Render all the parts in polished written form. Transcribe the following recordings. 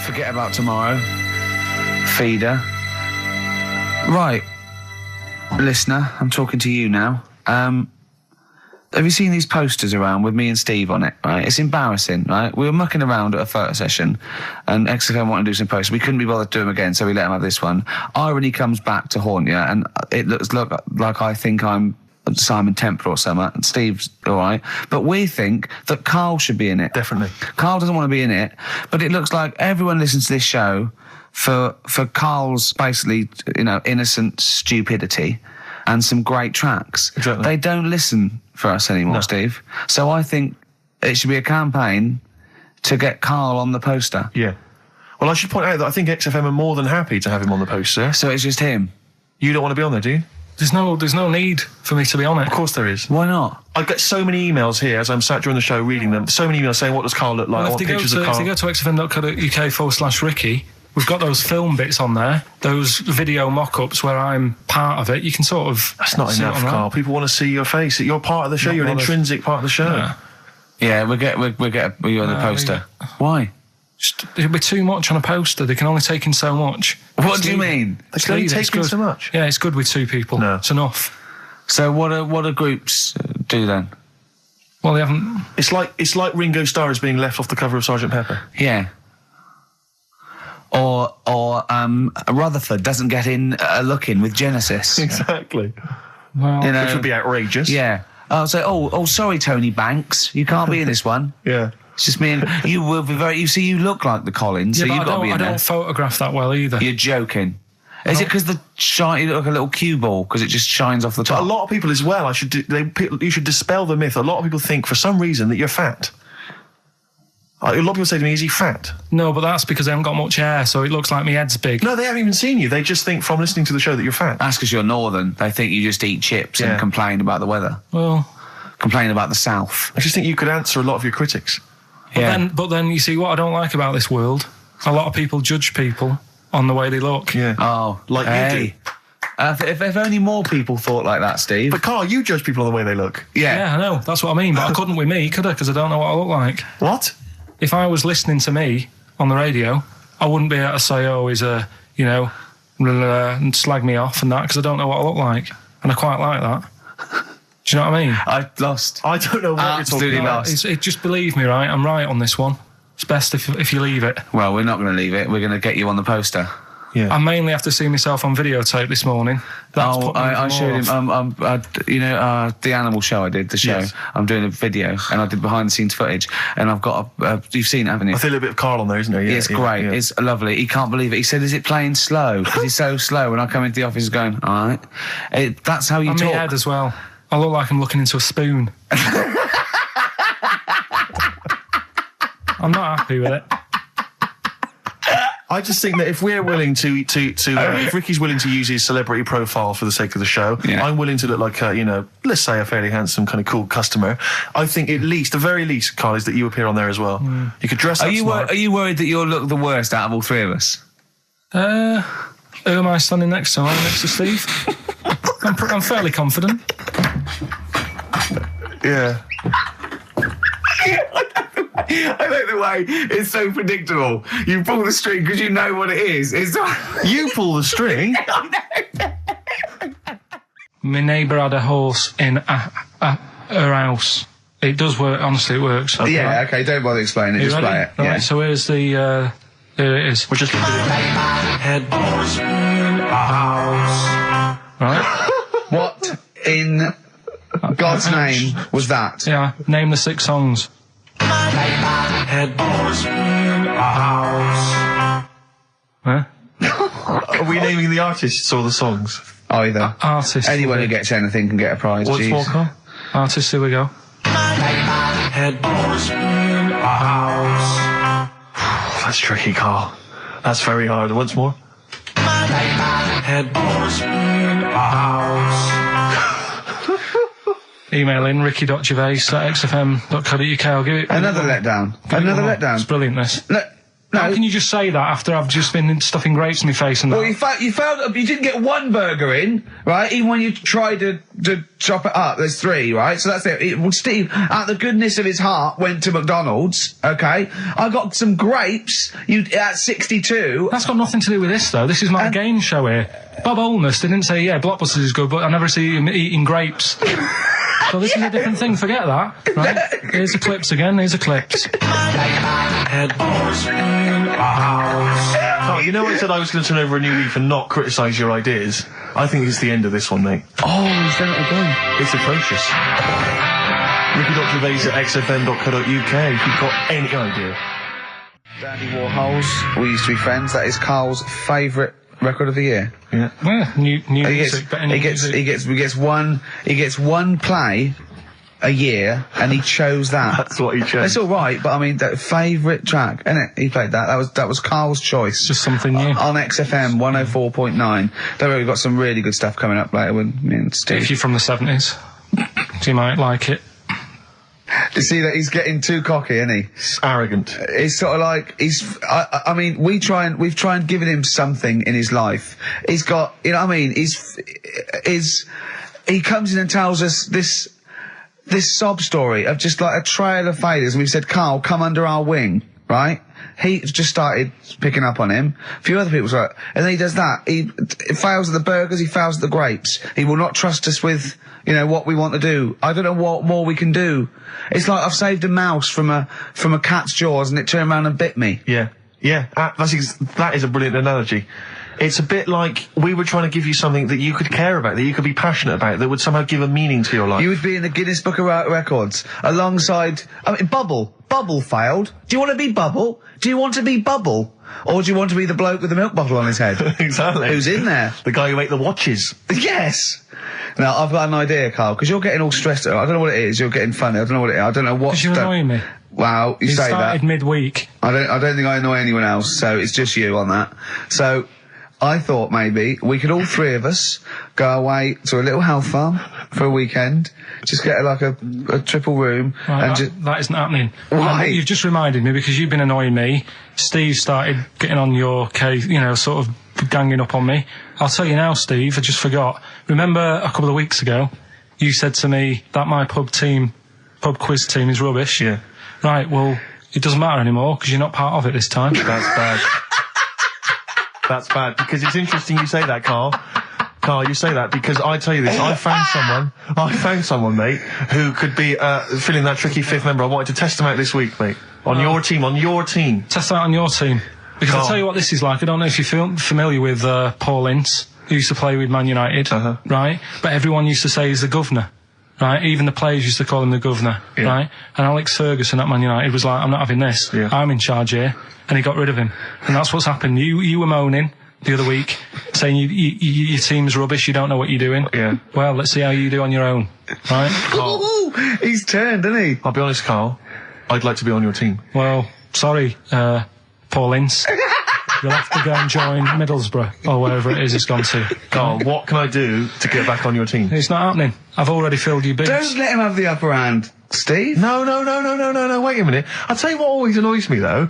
Forget about tomorrow. Feeder. Right. Listener, I'm talking to you now. Have you seen these posters around with me and Steve on it, right? It's embarrassing, right? We were mucking around at a photo session and XFM wanted to do some posters. We couldn't be bothered to do them again, so we let them have this one. Irony comes back to haunt you, and it looks like I think I'm Simon Temper or something, and Steve's all right. But we think that Karl should be in it. Definitely. Karl doesn't want to be in it, but it looks like everyone listens to this show for Karl's basically, innocent stupidity and some great tracks. Exactly. They don't listen for us anymore, No. Steve. So I think it should be a campaign to get Karl on the poster. Yeah. Well, I should point out that I think XFM are more than happy to have him on the poster. So it's just him. You don't want to be on there, do you? There's no need for me to be on it. Of course there is. Why not? I get so many emails here as I'm sat during the show reading them. So many emails saying, what does Karl look like? Well, I want pictures of Karl. if they go to xfm.co.uk/Ricky, we've got those film bits on there, those video mock-ups where I'm part of it. You can sort of... That's not enough, Karl. People want to see your face. You're part of the show. You're an intrinsic part of the show. Yeah, we'll get you on the poster. Why? It'll be too much on a poster. They can only take in so much. What do you mean? They can only take in so much? Yeah, it's good with two people. No. It's enough. So what do groups do then? Well, they haven't... It's like Ringo Starr is being left off the cover of Sgt. Pepper. Yeah. Or Rutherford doesn't get in a look in with Genesis. Exactly. Well, Which would be outrageous. Yeah. Sorry, Tony Banks, you can't be in this one. Yeah. It's just me and you will be very. You see, you look like the Collins, yeah, so you've got to be in I there. don't photograph that well either. You're joking. Is it because the shine? You look like a little cue ball because it just shines off the top. But a lot of people as well. You should dispel the myth. A lot of people think for some reason that you're fat. A lot of people say to me, "Is he fat?" No, but that's because I haven't got much hair, so it looks like my head's big. No, they haven't even seen you. They just think from listening to the show that you're fat. That's because you're northern. They think you just eat chips and complain about the weather. Well, complain about the south. I just think you could answer a lot of your critics. But then you see what I don't like about this world. A lot of people judge people on the way they look. Yeah. Oh, like you do. If only more people thought like that, Steve. But Karl, you judge people on the way they look. Yeah, I know. That's what I mean. But I couldn't with me, could I? Because I don't know what I look like. What? If I was listening to me on the radio, I wouldn't be able to say, "Oh, he's a," and slag me off and that, because I don't know what I look like, and I quite like that. Do you know what I mean? I lost. I don't know what Absolutely you're talking about. lost. Just believe me, right? I'm right on this one. It's best if you leave it. Well, we're not going to leave it. We're going to get you on the poster. Yeah. I mainly have to see myself on videotape this morning. I showed him. The animal show I did. The show. Yes. I'm doing a video, and I did behind the scenes footage, and I've got. You've seen it, haven't you? I feel a bit of Karl on there, isn't there? Yeah, it's great. Yeah. It's lovely. He can't believe it. He said, "Is it playing slow?" Because he's so slow. When I come into the office, he's going, "All right." That's how you talk. talk. My head as well. I look like I'm looking into a spoon. I'm not happy with it. I just think that if we're willing if Ricky's willing to use his celebrity profile for the sake of the show, I'm willing to look like let's say a fairly handsome, kind of cool customer. I think the very least, Karl, is that you appear on there as well. You could dress up smart. Are you worried that you'll look the worst out of all three of us? Who am I standing next to? I'm next to Steve. I'm fairly confident. Yeah. I like the way it's so predictable. You pull the string because you know what it is. You pull the string? My neighbour had a horse in her house. It does work. Honestly, it works. Okay. Yeah, okay, don't bother explaining it. Just play it. Right, yeah. so here's the... here it is. We're just going to do it. Head horse in a house. Right. What in God's name was that? Yeah, name the 6 songs. Head horse in a house. Huh? Are we naming the artists or the songs? Either. Artists. Anyone who gets anything can get a prize. What's more, Karl? Artists, here we go. Head horse in a house. That's tricky, Karl. That's very hard. Once more. Head horse in a house. Email in ricky.gervais@xfm.co.uk. I'll give it... Another letdown. Another letdown. It's brilliant, this. Look, How can you just say that after I've just been stuffing grapes in my face and that? Well, you failed. You didn't get one burger in, right? Even when you tried to chop it up, there's 3, right? So that's it. Well, Steve, out of the goodness of his heart, went to McDonald's. Okay, I got some grapes. At 62. That's got nothing to do with this, though. This is my game show here. Bob Holness didn't say, yeah, Blockbusters is good, but I never see him eating grapes. So this is a different thing. Forget that. Right? Here's the clips again. Here's the clips. Oh, you know I said I was going to turn over a new leaf and not criticise your ideas? I think it's the end of this one, mate. Oh, he's done it again. It's atrocious. Ricky.Gervais at xfm.co.uk if you've got any idea. Dandy Warhols, we used to be friends. That is Carl's favourite record of the year. Yeah. New music, better new music. He gets one play a year, and he chose that. That's what he chose. It's all right, but I mean, that favourite track, innit? He played that. That was Carl's choice. Just something new. On XFM 104.9. Don't worry, we've got some really good stuff coming up later with me and Steve. If you're from the 70s, you might like it. You see that he's getting too cocky, isn't he? It's arrogant. It's sort of like I mean, we've tried giving him something in his life. He's got, you know what I mean? He comes in and tells us this sob story of just like a trail of failures, and we've said, Carl, come under our wing, right? He just started picking up on him. A few other people's like, and then he does that. He fails at the burgers, he fails at the grapes. He will not trust us with, you know, what we want to do. I don't know what more we can do. It's like I've saved a mouse from a cat's jaws and it turned around and bit me. Yeah. That is a brilliant analogy. It's a bit like we were trying to give you something that you could care about, that you could be passionate about, that would somehow give a meaning to your life. You would be in the Guinness Book of Records alongside, I mean, Bubble. Bubble failed. Do you want to be Bubble? Do you want to be Bubble? Or do you want to be the bloke with the milk bottle on his head? Exactly. Who's in there? The guy who ate the watches. Yes. Now, I've got an idea, Carl, because you're getting all stressed out. I don't know what it is. You're getting funny. I don't know what it is. I don't know what... Because you're annoying me. Wow, you say that. You started midweek. I don't think I annoy anyone else, so it's just you on that. So... I thought maybe we could all 3 of us go away to a little health farm for a weekend, just get like a triple room, right, and that isn't happening. Why? You've just reminded me, because you've been annoying me. Steve started getting on your case, you know, sort of ganging up on me. I'll tell you now, Steve, I just forgot. Remember a couple of weeks ago, you said to me that my pub quiz team is rubbish. Yeah. Right, well, it doesn't matter anymore because you're not part of it this time. That's bad. That's bad, because it's interesting you say that, Carl. Carl, you say that because I tell you this, I found someone, mate, who could be filling that tricky 5th member. I wanted to test him out this week, mate. On your team. Test out on your team. Because Carl, I'll tell you what this is like. I don't know if you're familiar with Paul Ince, who used to play with Man United, right? But everyone used to say he's the governor. Right, even the players used to call him the governor, right? And Alex Ferguson at Man United was like, I'm not having this, I'm in charge here, and he got rid of him. And that's what's happened. You were moaning the other week, saying your team's rubbish, you don't know what you're doing. Yeah. Well, let's see how you do on your own, right? Carl, he's turned, isn't he? I'll be honest, Carl, I'd like to be on your team. Well, sorry, Paul Ince. You'll have to go and join Middlesbrough, or wherever it is it's gone to. Carl, what can I do to get back on your team? It's not happening. I've already filled your boots. Don't let him have the upper hand, Steve. No, wait a minute. I'll tell you what always annoys me, though.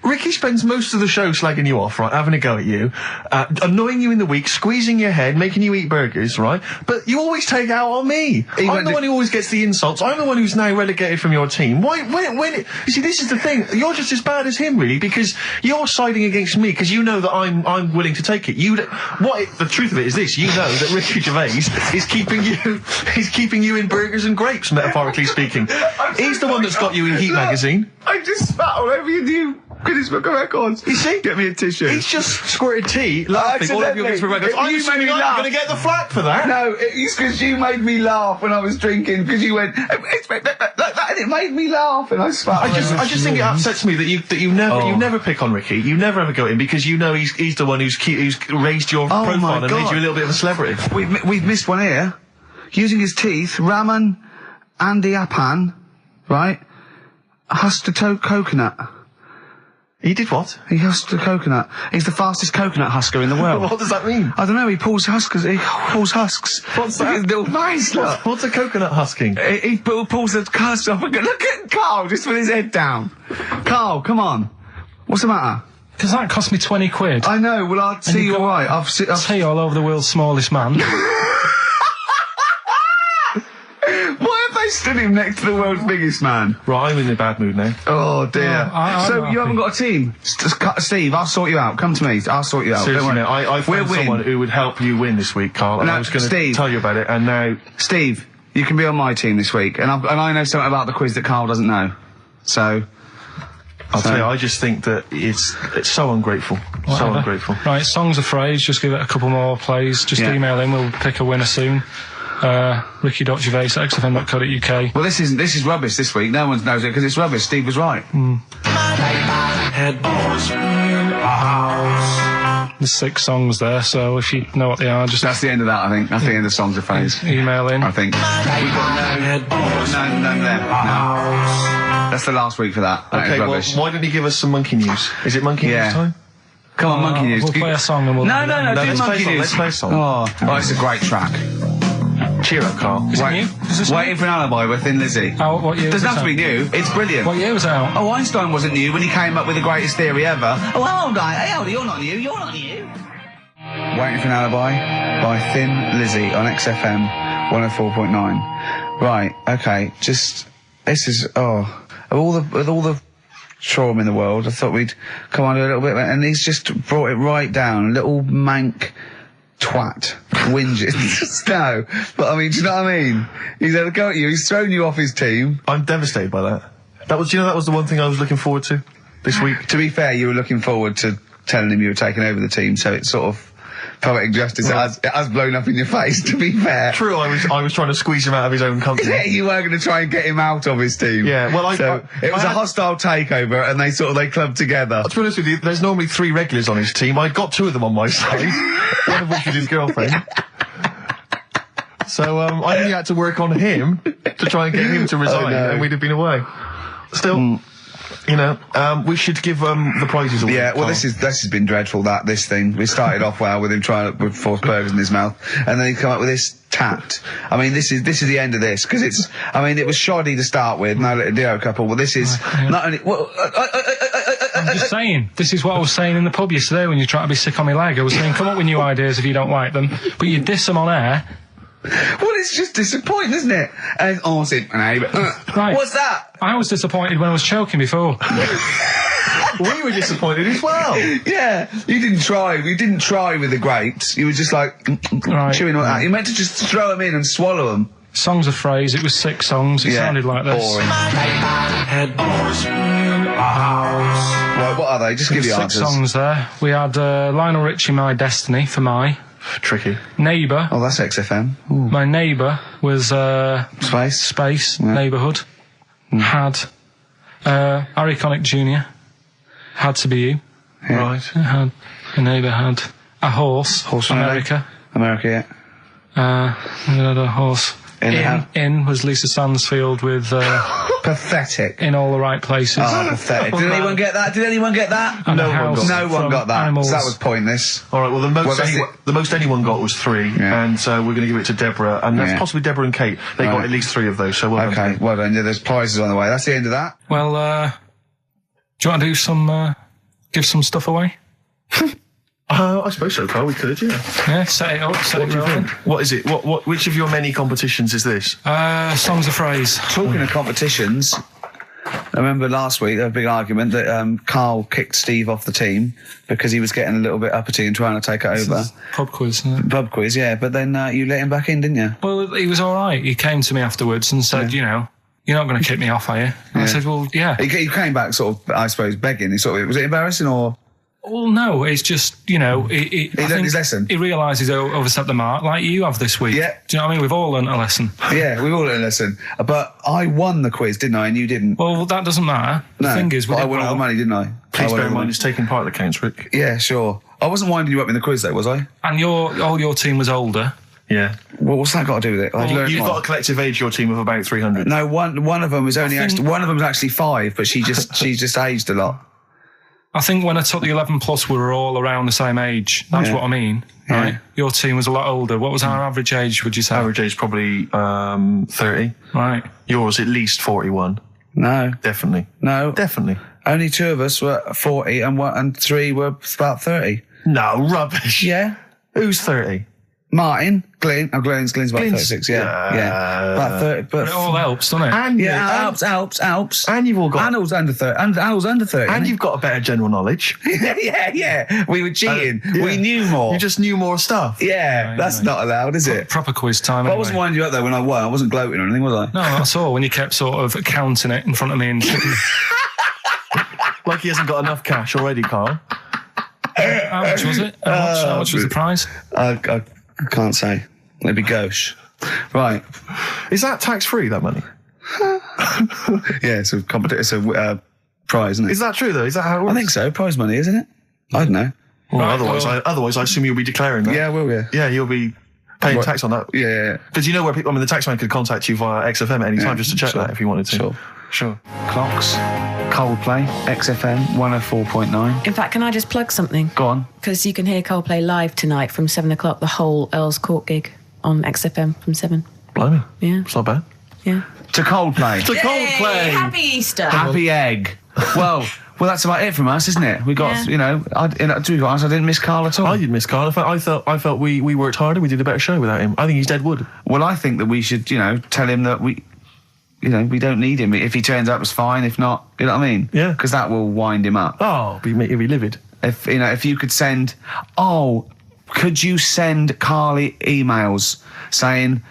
Ricky spends most of the show slagging you off, right, having a go at you, annoying you in the week, squeezing your head, making you eat burgers, right? But you always take out on me. I'm the one who always gets the insults. I'm the one who's now relegated from your team. Why, you see, this is the thing. You're just as bad as him, really, because you're siding against me, because you know that I'm willing to take it. The truth of it is this, you know that Ricky Gervais is keeping you in burgers and grapes, metaphorically speaking. He's the one that's got you in Heat magazine. I just spat all over your new Guinness Book of Records. You see? Get me a tissue. He's just squirted tea, laughing all over your Guinness Book of Records. I'm assuming I'm going to get the flak for that. No, it's because you made me laugh when I was drinking, because you went, like that, and it made me laugh, and I spat. I just think it upsets me that you never pick on Ricky. You never ever go in, because you know he's the one who's raised your profile and made you a little bit of a celebrity. We've missed one here. Using his teeth, Raman Andiapan, right, husked a coconut. He did what? He husked a coconut. He's the fastest coconut husker in the world. What does that mean? I don't know. He pulls husks. What's that? Nice. What's a coconut husking? He pulls the husk off and look at Carl just with his head down. Carl, come on. What's the matter? Because that cost me 20 quid. I know. Well, I'll see you all right. I've tea all over the world's smallest man. Why have they stood him next to the world's biggest man? Right, I'm in a bad mood now. Oh dear. I'm so happy. you haven't got a team? Steve, I'll sort you out. Come to me. I'll sort you out. Seriously, Don't no, worry. I found someone who would help you win this week, Carl, and No, I was going to Steve. tell you about it, and now... Steve, you can be on my team this week, and I know something about the quiz that Carl doesn't know. So... I'll tell you, I just think that it's so ungrateful. Whatever. So ungrateful. Right, songs of phrase, just give it a couple more plays. Just email in, we'll pick a winner soon. Ricky.Gervais at XFM.co.uk. Well, this is rubbish this week. No one knows it because it's rubbish. Steve was right. There's 6 songs there, so if you know what they are, just That's the end of that, I think. That's the end of songs of phrase. email in. I think. We've got no there. No. That's the last week for that. That Okay, is well, rubbish. why don't you give us some monkey news? Is it monkey news time? Come on, Monkey News. We'll play a song and we'll... No, do do Monkey News. Let's play a song. Oh, it's a great track. Cheer up, Carl. Is it new? Is this Waiting for an Alibi with Thin Lizzy. Oh, what year was Doesn't have to it be out? new. It's brilliant. What year was it out? Oh, Einstein wasn't new when he came up with the greatest theory ever. Oh, hold on. Hey, hold on. You're not new. You're not new. Waiting for an Alibi by Thin Lizzy on XFM 104.9. Right, okay, this is, with all the trauma in the world, I thought we'd come on a little bit, and he's just brought it right down. Little mank twat whinges. No, but I mean, do you know what I mean? He's had a go at you, he's thrown you off his team. I'm devastated by that. That was the one thing I was looking forward to this week. To be fair, you were looking forward to telling him you were taking over the team, so it's sort of poetic justice. It has blown up in your face, to be fair. True, I was trying to squeeze him out of his own company. You were going to try and get him out of his team. Yeah, well, it was a hostile takeover, and they clubbed together. To be honest with you, there's normally 3 regulars on his team. I got 2 of them on my side, one of which is his girlfriend. So I only had to work on him to try and get him to resign, and we'd have been away. Still, you know, we should give the prizes away. Yeah, well, this has been dreadful. This thing. We started off well with him trying to force burgers in his mouth, and then he come up with this tact. I mean, this is the end of this because it's. I mean, it was shoddy to start with. No little duo couple. Well, this is not only. Well, I'm just saying, this is what I was saying in the pub yesterday when you try to be sick on my leg. I was saying, come up with new ideas if you don't like them, but you diss them on air. Well, it's just disappointing, isn't it? And Right. What's that? I was disappointed when I was choking before. We were disappointed as well. Yeah, you didn't try. You didn't try with the grapes. You were just like chewing on that. You meant to just throw them in and swallow them. Songs of phrase. It was 6 songs. It sounded like this. Boring. Right, what are they? Just give you 6 answers. songs there. We had Lionel Richie, My Destiny, for my. Tricky. Neighbour. Oh, that's XFM. Ooh. My neighbour was Space. Neighbourhood. Had Harry Connick Jr. Had to be you. Yeah. Right. Had a neighbour had a horse. Horse America. America, yeah. We had a horse. In was Lisa Stansfield with Pathetic. In All the Right Places. Oh, pathetic. Did anyone get that? And No a house one got that. Animals. So that was pointless. All right. Well, the most anyone got was 3, and we're going to give it to Deborah, and that's possibly Deborah and Kate. They got at least 3 of those. So well done. Well done. Yeah, there's prizes on the way. That's the end of that. Well, do you want to do some, give some stuff away? I suppose so, Carl. We could, yeah. Yeah, set it up, set it rolling. What is it? Which of your many competitions is this? Songs of phrase. Talking of competitions, I remember last week there was a big argument that Karl kicked Steve off the team because he was getting a little bit uppity and trying to take it over. Pub quiz, isn't it? Pub quiz, yeah. But then you let him back in, didn't you? Well, he was all right. He came to me afterwards and said, you know, you're not going to kick me off, are you? And I said, well, yeah. He came back sort of, I suppose, begging. Was it embarrassing or...? Well, no, it's just, you know... He learned his lesson. He realises he overstepped the mark, like you have this week. Yeah. Do you know what I mean? We've all learnt a lesson. Yeah, we've all learned a lesson. But I won the quiz, didn't I? And you didn't. Well, that doesn't matter. The thing is... but I won all the money, didn't I? Please bear in mind it's taking part of the counts, Rick. Yeah, sure. I wasn't winding you up in the quiz, though, was I? And all your team was older. Yeah. Well, what's that got to do with it? You've got a collective age, your team, of about 300. No, one of them was one of them was actually 5, but she just aged a lot. I think when I took the 11 plus, we were all around the same age. That's what I mean, right? Your team was a lot older. What was our average age, would you say? Average age probably 30. Right. Yours at least 41. No. Definitely. No. Definitely. Only 2 of us were 40 and 3 were about 30. No, rubbish. Yeah. Who's 30? Martin, Glenn's about 36, yeah. About 30. But It all helps, doesn't it? And helps. And you've all got... And I was under 30. And I was under 30. And you've got a better general knowledge. yeah. We were cheating. We knew more. You just knew more stuff. Yeah, that's not allowed, is it? Proper quiz time. But I wasn't winding you up though when I won. I wasn't gloating or anything, was I? No, that's all. When you kept sort of counting it in front of me and Like he hasn't got enough cash already, Carl. how much was it? How much was the prize? I can't say. It'd be gauche. Right. Is that tax-free, that money? Yeah, it's a prize, isn't it? Is that true, though? Is that how it works? I think so. Prize money, isn't it? I don't know. Well, Right, otherwise, I assume you'll be declaring that. Yeah, I will, yeah. Yeah, you'll be paying tax on that. Yeah. Because you know where people... I mean, the taxman could contact you via XFM at any time just to check that if you wanted to. Sure. Clocks, Coldplay, XFM 104.9. In fact, can I just plug something? Go on. Because you can hear Coldplay live tonight from 7 o'clock, the whole Earl's Court gig on XFM from 7. Blimey. Yeah. It's not bad. Yeah. To Coldplay. To Coldplay. Happy Easter. Happy egg. Well, that's about it from us, isn't it? We got, to be honest, I didn't miss Karl at all. I did miss Carl. In fact, I felt we worked harder. We did a better show without him. I think he's dead wood. Well, I think that we should, tell him that we don't need him. If he turns up, it's fine. If not, you know what I mean? Yeah. Because that will wind him up. Oh, he'd be livid. If you could send... could you send Carly emails saying...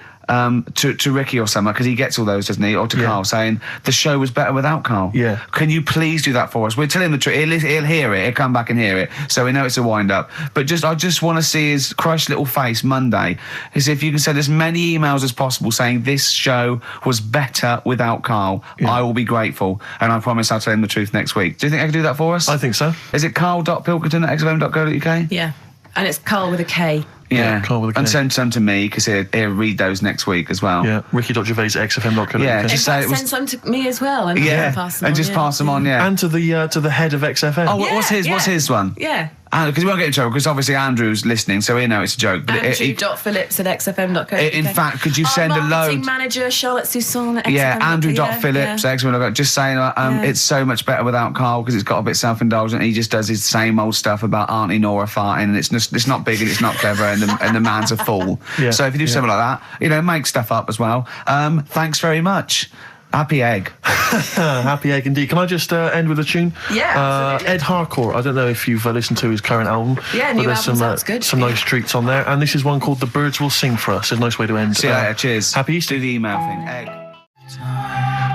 to Ricky or something, because he gets all those, doesn't he? Or to Karl, saying the show was better without Karl. Yeah. Can you please do that for us? We'll tell him the truth. He'll hear it. He'll come back and hear it. So we know it's a wind-up. But I just want to see his crushed little face Monday. Is if you can send as many emails as possible saying this show was better without Karl, I will be grateful. And I promise I'll tell him the truth next week. Do you think I can do that for us? I think so. Is it carl.pilkington@xfm.co.uk? Yeah. And it's Karl with a K. Yeah, Karl with a K. And send some to me, because he'll read those next week as well. Yeah, Ricky.Gervais@xfm.co.uk. Yeah, In just fact, say send some to me as well. And pass them and on, just pass them on, yeah. And to the head of XFM. Oh, what's his one? Yeah. Because we won't get in trouble, because obviously Andrew's listening, so he know it's a joke. But Andrew.phillips@xfm.co.uk. in fact, could you send a load? Marketing manager Charlotte Sousson at XFM. Yeah, Andrew.phillips, just saying it's so much better without Karl, because it's got a bit self-indulgent. He just does his same old stuff about Auntie Nora farting, and it's not big and it's not clever, and the man's a fool. Yeah, so if you do something like that, make stuff up as well. Thanks very much. Happy egg. Happy egg indeed. Can I just end with a tune? Yeah, absolutely. Ed Harcourt. I don't know if you've listened to his current album. Yeah, new album sounds good. Some nice treats on there. And this is one called The Birds Will Sing For Us. It's a nice way to end. See you later. Cheers. Happy Easter. Do the email thing. Egg.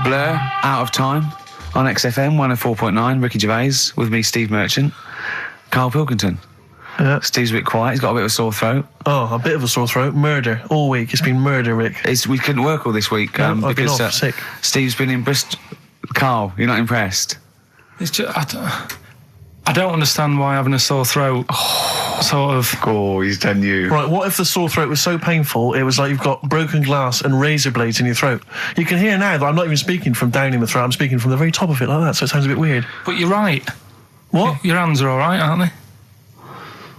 Blur, Out of Time on XFM 104.9. Ricky Gervais with me, Steve Merchant. Karl Pilkington. Yeah. Steve's a bit quiet. He's got a bit of a sore throat. Oh, a bit of a sore throat. Murder. All week. It's been murder, Rick. We couldn't work all this week No, I've been because off sick. Steve's been in Bristol. Karl, you're not impressed? It's just, I don't understand why having a sore throat sort of... Oh, he's done you. Right, what if the sore throat was so painful it was like you've got broken glass and razor blades in your throat? You can hear now that I'm not even speaking from down in the throat. I'm speaking from the very top of it like that, so it sounds a bit weird. But you're right. What? Your hands are all right, aren't they?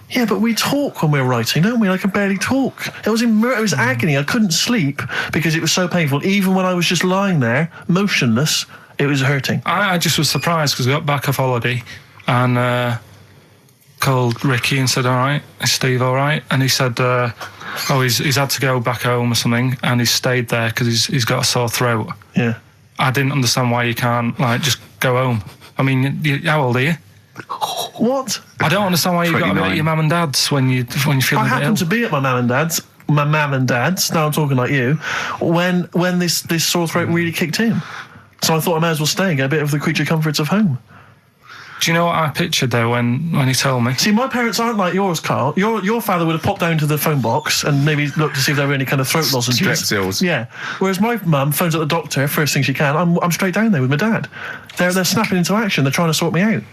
Yeah, but we talk when we're writing, don't we? I can barely talk. It was agony. I couldn't sleep because it was so painful. Even when I was just lying there, motionless, it was hurting. I just was surprised because I got back off holiday and called Ricky and said, all right, is Steve all right? And he said, he's had to go back home or something, and he's stayed there because he's got a sore throat. Yeah. I didn't understand why you can't, just go home. I mean, how old are you? What? I don't understand why you've got to be at your mum and dad's when you feel a bit ill. I happened to be at my mum and dad's. Now I'm talking like you. When this sore throat really kicked in, so I thought I may as well stay and get a bit of the creature comforts of home. Do you know what I pictured though when he told me? See, my parents aren't like yours, Karl. Your father would have popped down to the phone box and maybe looked to see if there were any kind of throat lozenges. Strepsils. Yeah. Whereas my mum phones up the doctor first thing she can. I'm straight down there with my dad. They're snapping into action. They're trying to sort me out.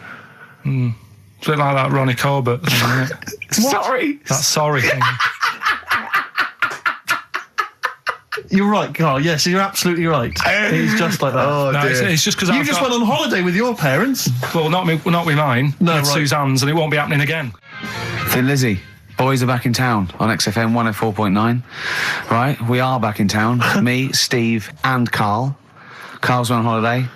It's a bit like that Ronnie Corbett thing, isn't it? Sorry. That sorry thing. You're right, Karl. Yes, you're absolutely right. He's just like that. Oh, No, dear. it's just because You just went on holiday with your parents. Well, not with mine. No, with right. Suzanne's, and it won't be happening again. Thin Lizzy, boys are back in town on XFM 104.9. Right, we are back in town. Me, Steve, and Karl. Karl's on holiday.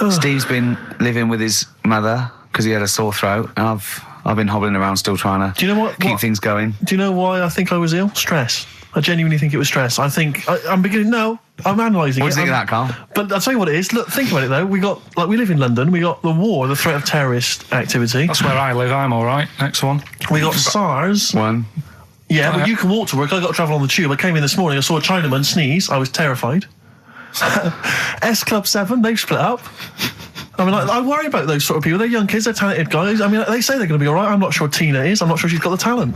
Steve's been living with his mother because he had a sore throat, and I've been hobbling around still trying to Do you know what? keep things going. Do you know why I think I was ill? Stress. I genuinely think it was stress. I think I'm analysing it. What do you think of that, Carl? But I'll tell you what it is. Look, think about it though. We live in London. We got the war, the threat of terrorist activity. That's where I live. I'm all right. Next one. We got SARS. One. Yeah, but you can walk to work. I got to travel on the tube. I came in this morning. I saw a Chinaman sneeze. I was terrified. S Club 7, they've split up. I mean, I worry about those sort of people. They're young kids. They're talented guys. I mean, they say they're going to be all right. I'm not sure Tina is. I'm not sure she's got the talent.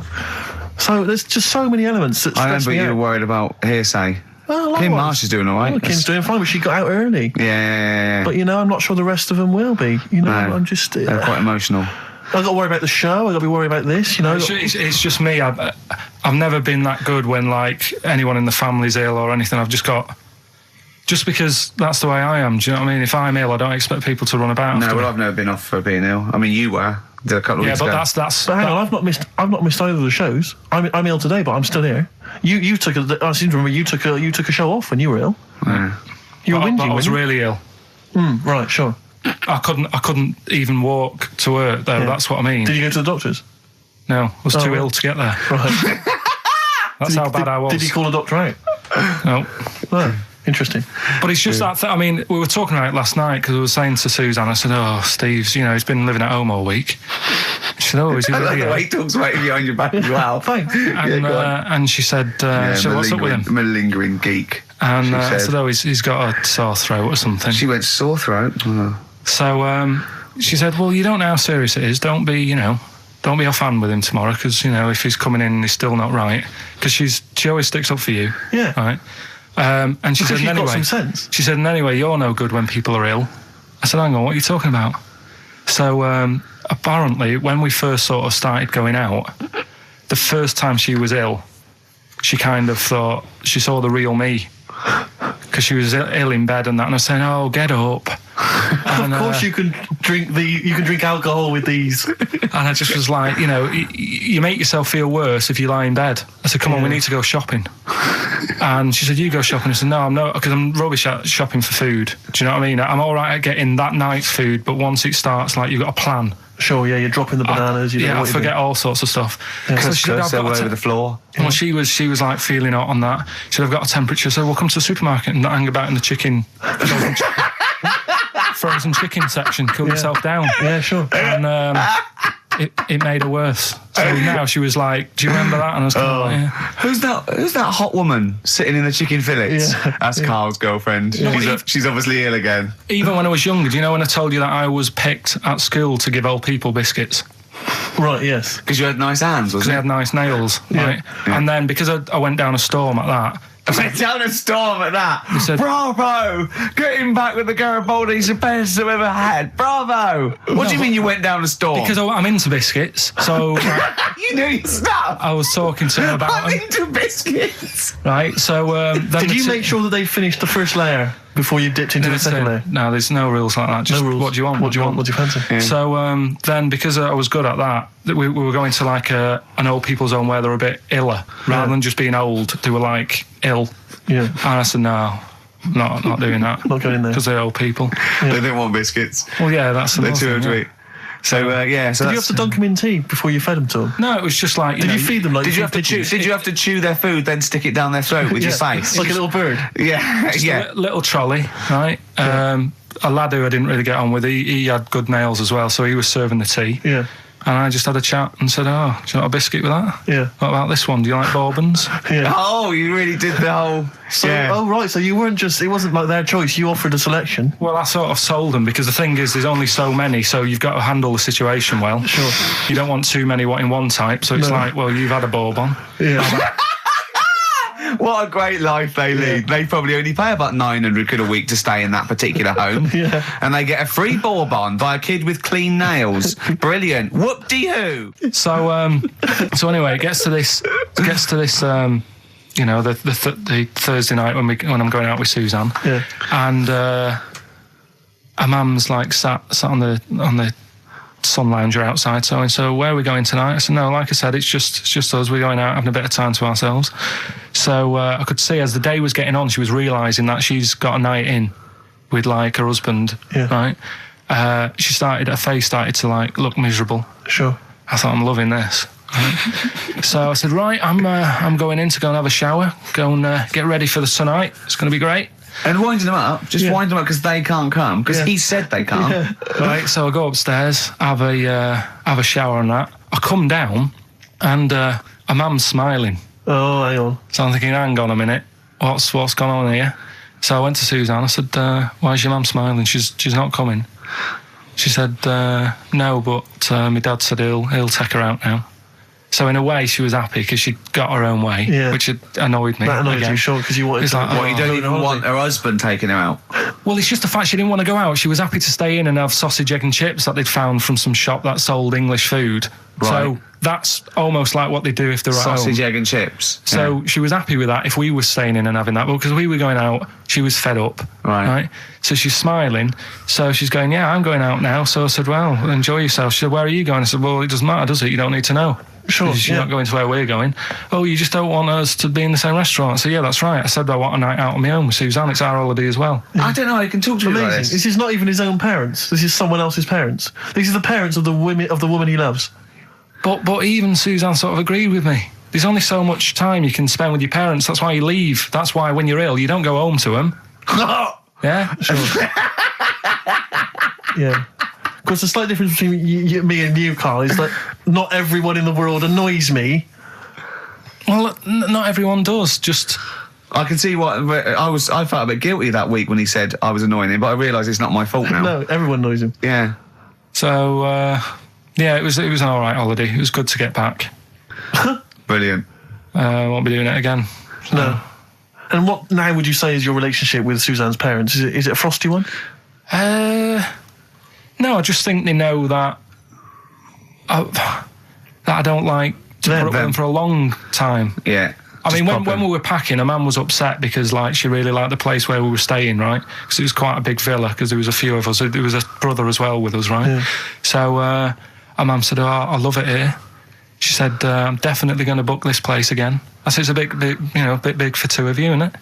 So there's just so many elements that stress I remember me you out. were worried about hearsay. Well, Kim Marsh is doing all right. Oh, Kim's doing fine, but she got out early. Yeah. But, I'm not sure the rest of them will be. No, I'm just... they're quite emotional. I've got to worry about the show. I've got to be worried about this, It's just me. I've never been that good when, like, anyone in the family's ill or anything. I've just got... Just because that's the way I am, do you know what I mean? If I'm ill, I don't expect people to run about. No, well, I've never been off for being ill. I mean, you were. A couple of weeks ago. But that's. But hang on, I've not missed either of the shows. I'm ill today, but I'm still here. You took I seem to remember you took a show off when you were ill. Yeah. You were whinging. I was weren't you? really ill. Right, sure. I couldn't even walk to work though. Yeah. That's what I mean. Did you go to the doctors? No, I was too right. ill to get there. Right. That's how bad I was. Did you call a doctor out? No. Oh, interesting. But it's just that. I mean, we were talking about it last night because I was saying to Suzanne, I said, "Oh, Steve's, he's been living at home all week." She said, "Oh, is he I like really the ill?" way he talks about you behind your back as well. Thanks. And she said, "So what's up with him?" Malingering geek. And she I said. said, "Oh, he's got a sore throat or something." She went sore throat. Oh. So she said, "Well, you don't know how serious it is. Don't be offhand with him tomorrow because if he's coming in and he's still not right, because she always sticks up for you." Yeah. Right. And she Because said, she's "Anyway, got some sense. she said, and anyway, you're no good when people are ill." I said, "Hang on, what are you talking about?" So apparently, when we first sort of started going out, the first time she was ill, she kind of thought she saw the real me because she was ill in bed and that, and I was saying, "Oh, get up." And, of course, you can drink alcohol with these. And I just was like, you make yourself feel worse if you lie in bed. I said, "Come on, we need to go shopping." And she said, "You go shopping." I said, "No, I'm not, because I'm rubbish at shopping for food." Do you know what I mean? I'm all right at getting that night's food, but once it starts, like, you've got a plan. Sure, yeah, you're dropping the bananas. I forget all sorts of stuff. Yeah. So she said, all over the floor. Well, she was like feeling hot on that. She said, "I've got a temperature, so we'll come to the supermarket and not hang about in the frozen chicken section, cool yourself down." Yeah, sure. And it made her worse. So now she was like, "Do you remember that?" And I was kind of like, "Yeah." Who's that hot woman sitting in the chicken fillets? Yeah. That's Carl's girlfriend. She's obviously ill again. Even when I was younger, do you know when I told you that I was picked at school to give old people biscuits? Right, yes. Because you had nice hands, Because wasn't they it? had nice nails, right? Yeah. And then because I went down a storm at that, I went down a storm at that. said- Bravo! Getting back with the Garibaldi's the best I've ever had. Bravo! What do you mean you went down a storm? because I'm into biscuits, so you knew your stuff. I was talking to him about I'm them, into biscuits. right? So then Did you make sure that they finished the first layer before you dipped into the second layer? No, there's no rules like that. Just No rules. what do you want? What do you want? What do you fancy? Yeah. So then, because I was good at that, we were going to like an old people's home where they're a bit iller, rather than just being old. They were like ill, Yeah. and I said, "No, not doing that. Not going there. because they're old people." They didn't want biscuits. Well, yeah, that's They're another too thing, yeah. sweet. So yeah. So Did you have to dunk them in tea before you fed them to them? No, it was just like Did you feed them like Did you have to pigeons? chew? Did you have to chew their food, then stick it down their throat with your face? Like a little bird. Yeah, yeah. little trolley, right? A lad who I didn't really get on with, he had good nails as well, so he was serving the tea. Yeah. And I just had a chat and said, "Oh, do you want a biscuit with that? Yeah. What about this one? Do you like bourbons?" Yeah. Oh, you really did the whole. So, yeah. oh right, so you weren't just, it wasn't like their choice, you offered a selection. Well, I sort of sold them because the thing is, there's only so many, so you've got to handle the situation well. Sure. You don't want too many in one type, so it's No. like, well, you've had a bourbon. Yeah. What a great life they lead. They probably only pay about 900 quid a week to stay in that particular home. Yeah. And they get a free bourbon by a kid with clean nails. Brilliant. Whoop-de-hoo. So anyway, it gets to this, the Thursday night when I'm going out with Suzanne. Yeah. And her mum's like sat on the sun lounger outside, so where are we going tonight? I said, "No, like I said, it's just us. We're going out having a bit of time to ourselves." So I could see as the day was getting on, she was realising that she's got a night in with like her husband, right? Her face started to like look miserable. Sure. I thought, I'm loving this. Right? So I said, right, I'm going in to go and have a shower, go and get ready for the tonight. It's going to be great. And winding them up, wind them up because they can't come, because he said they can't. Yeah. Right, so I go upstairs, have a shower and that. I come down and a mum's smiling. Oh, hang on. So I'm thinking, hang on a minute, what's gone on here? So I went to Suzanne, I said, why is your mum smiling? She's not coming. She said, no, but my dad said he'll take her out now. So in a way, she was happy because she got her own way, which annoyed me. That annoyed you, sure, because you wanted to... Like, you don't even want her husband taking her out? Well, it's just the fact she didn't want to go out. She was happy to stay in and have sausage, egg and chips that they'd found from some shop that sold English food. Right. So that's almost like what they do if they're at home. Sausage, egg and chips. So she was happy with that if we were staying in and having that. But because we were going out, she was fed up. Right. So she's smiling. So she's going, yeah, I'm going out now. So I said, well, enjoy yourself. She said, where are you going? I said, well, it doesn't matter, does it? You don't need to know. Sure. You're not going to where we're going. Oh, you just don't want us to be in the same restaurant. I said, yeah, that's right. I said, I want a night out on my own with Suzanne. It's our holiday as well. I don't know. I can talk to you about this. This is not even his own parents. This is someone else's parents. These are the parents of the woman he loves. But even Suzanne sort of agreed with me. There's only so much time you can spend with your parents. That's why you leave. That's why when you're ill, you don't go home to them. Yeah? Sure. Yeah. Because the slight difference between me and you, Karl, is that not everyone in the world annoys me. Well, not everyone does. Just... I can see what... I felt a bit guilty that week when he said I was annoying him, but I realise it's not my fault now. No, everyone annoys him. Yeah. So, yeah, it was an all right holiday. It was good to get back. Brilliant. Won't be doing it again. So. No. And what now would you say is your relationship with Suzanne's parents? Is it a frosty one? No, I just think they know that I don't like to put up with them for a long time. Yeah. I mean, when we were packing, a man was upset because like she really liked the place where we were staying, right? Because it was quite a big villa. Because there was a few of us. There was a brother as well with us, right? Yeah. So our mum said, "Oh, I love it here." She said, "I'm definitely going to book this place again." I said, "It's a bit big for two of you, isn't it?"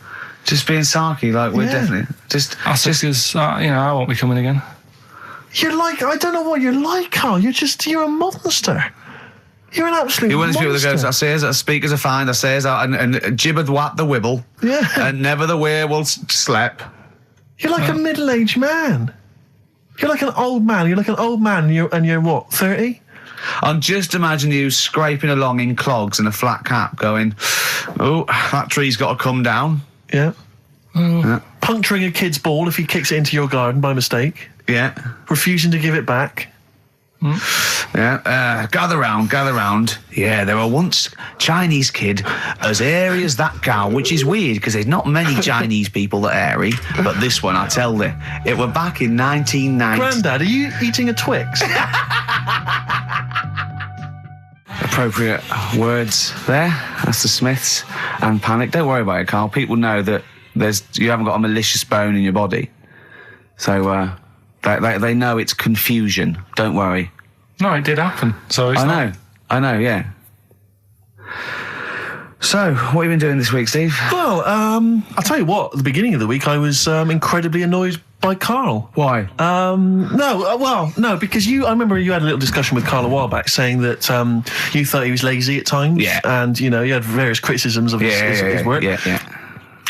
Just being sarky, like we're definitely just. I said, because I won't be coming again. You're like, I don't know what you're like, Karl. You're a monster. You're an absolute monster. You're one of those people that goes, I says that speakers are fine, I says that, and gibbered what the wibble. Yeah. And never the way will slep. You're like a middle-aged man. You're like an old man. You're like an old man and you're what, 30? I'm just imagining you scraping along in clogs and a flat cap going, oh, that tree's got to come down. Yeah. Puncturing a kid's ball if he kicks it into your garden by mistake. Yeah. Refusing to give it back. Yeah. Gather round. Yeah, there were once Chinese kid as hairy as that cow, which is weird because there's not many Chinese people that are hairy, but this one, I tell you, it were back in 1990. Grandad, are you eating a Twix? Appropriate words there. That's the Smiths and Panic. Don't worry about it, Karl. People know that you haven't got a malicious bone in your body. So they know it's confusion. Don't worry. No, it did happen. So it's I know, yeah. So, what have you been doing this week, Steve? Well, I'll tell you what, at the beginning of the week I was incredibly annoyed by Karl. Why? No, because I remember you had a little discussion with Karl a while back saying that you thought he was lazy at times. Yeah. And, you had various criticisms of his work. Yeah.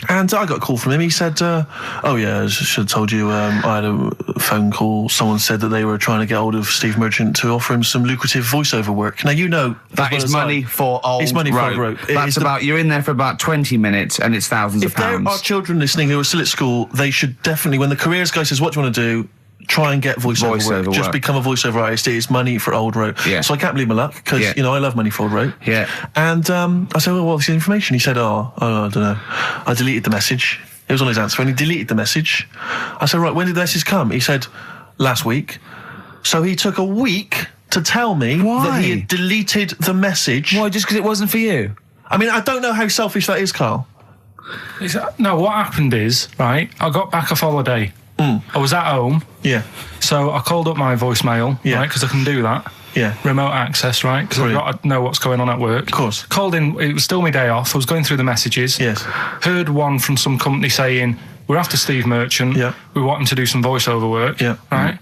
And I got a call from him. He said, oh, yeah, I should have told you, I had a phone call. Someone said that they were trying to get hold of Steve Merchant to offer him some lucrative voiceover work. Now, that is money for old rope. That's you're in there for about 20 minutes and it's thousands of pounds. If there are children listening who are still at school, they should definitely, when the careers guy says, what do you want to do? Try and get voiceover work. Just become a voiceover artist. It's money for old rope. Yeah. So I can't believe my luck because, I love money for old rope. Yeah. And I said, well, what's the information? He said, I don't know. I deleted the message. It was on his answer phone. He deleted the message. I said, right, when did the message come? He said, last week. So he took a week to tell me that he had deleted the message. Why? Just because it wasn't for you? I mean, I don't know how selfish that is, Karl. No, what happened is, right, I got back off holiday. I was at home. Yeah. So I called up my voicemail, right, because I can do that. Yeah. Remote access, right, because I've got to know what's going on at work. Of course. Called in, it was still my day off. I was going through the messages. Yes. Heard one from some company saying, We're after Steve Merchant. Yeah. We want him to do some voiceover work. Yeah. Right?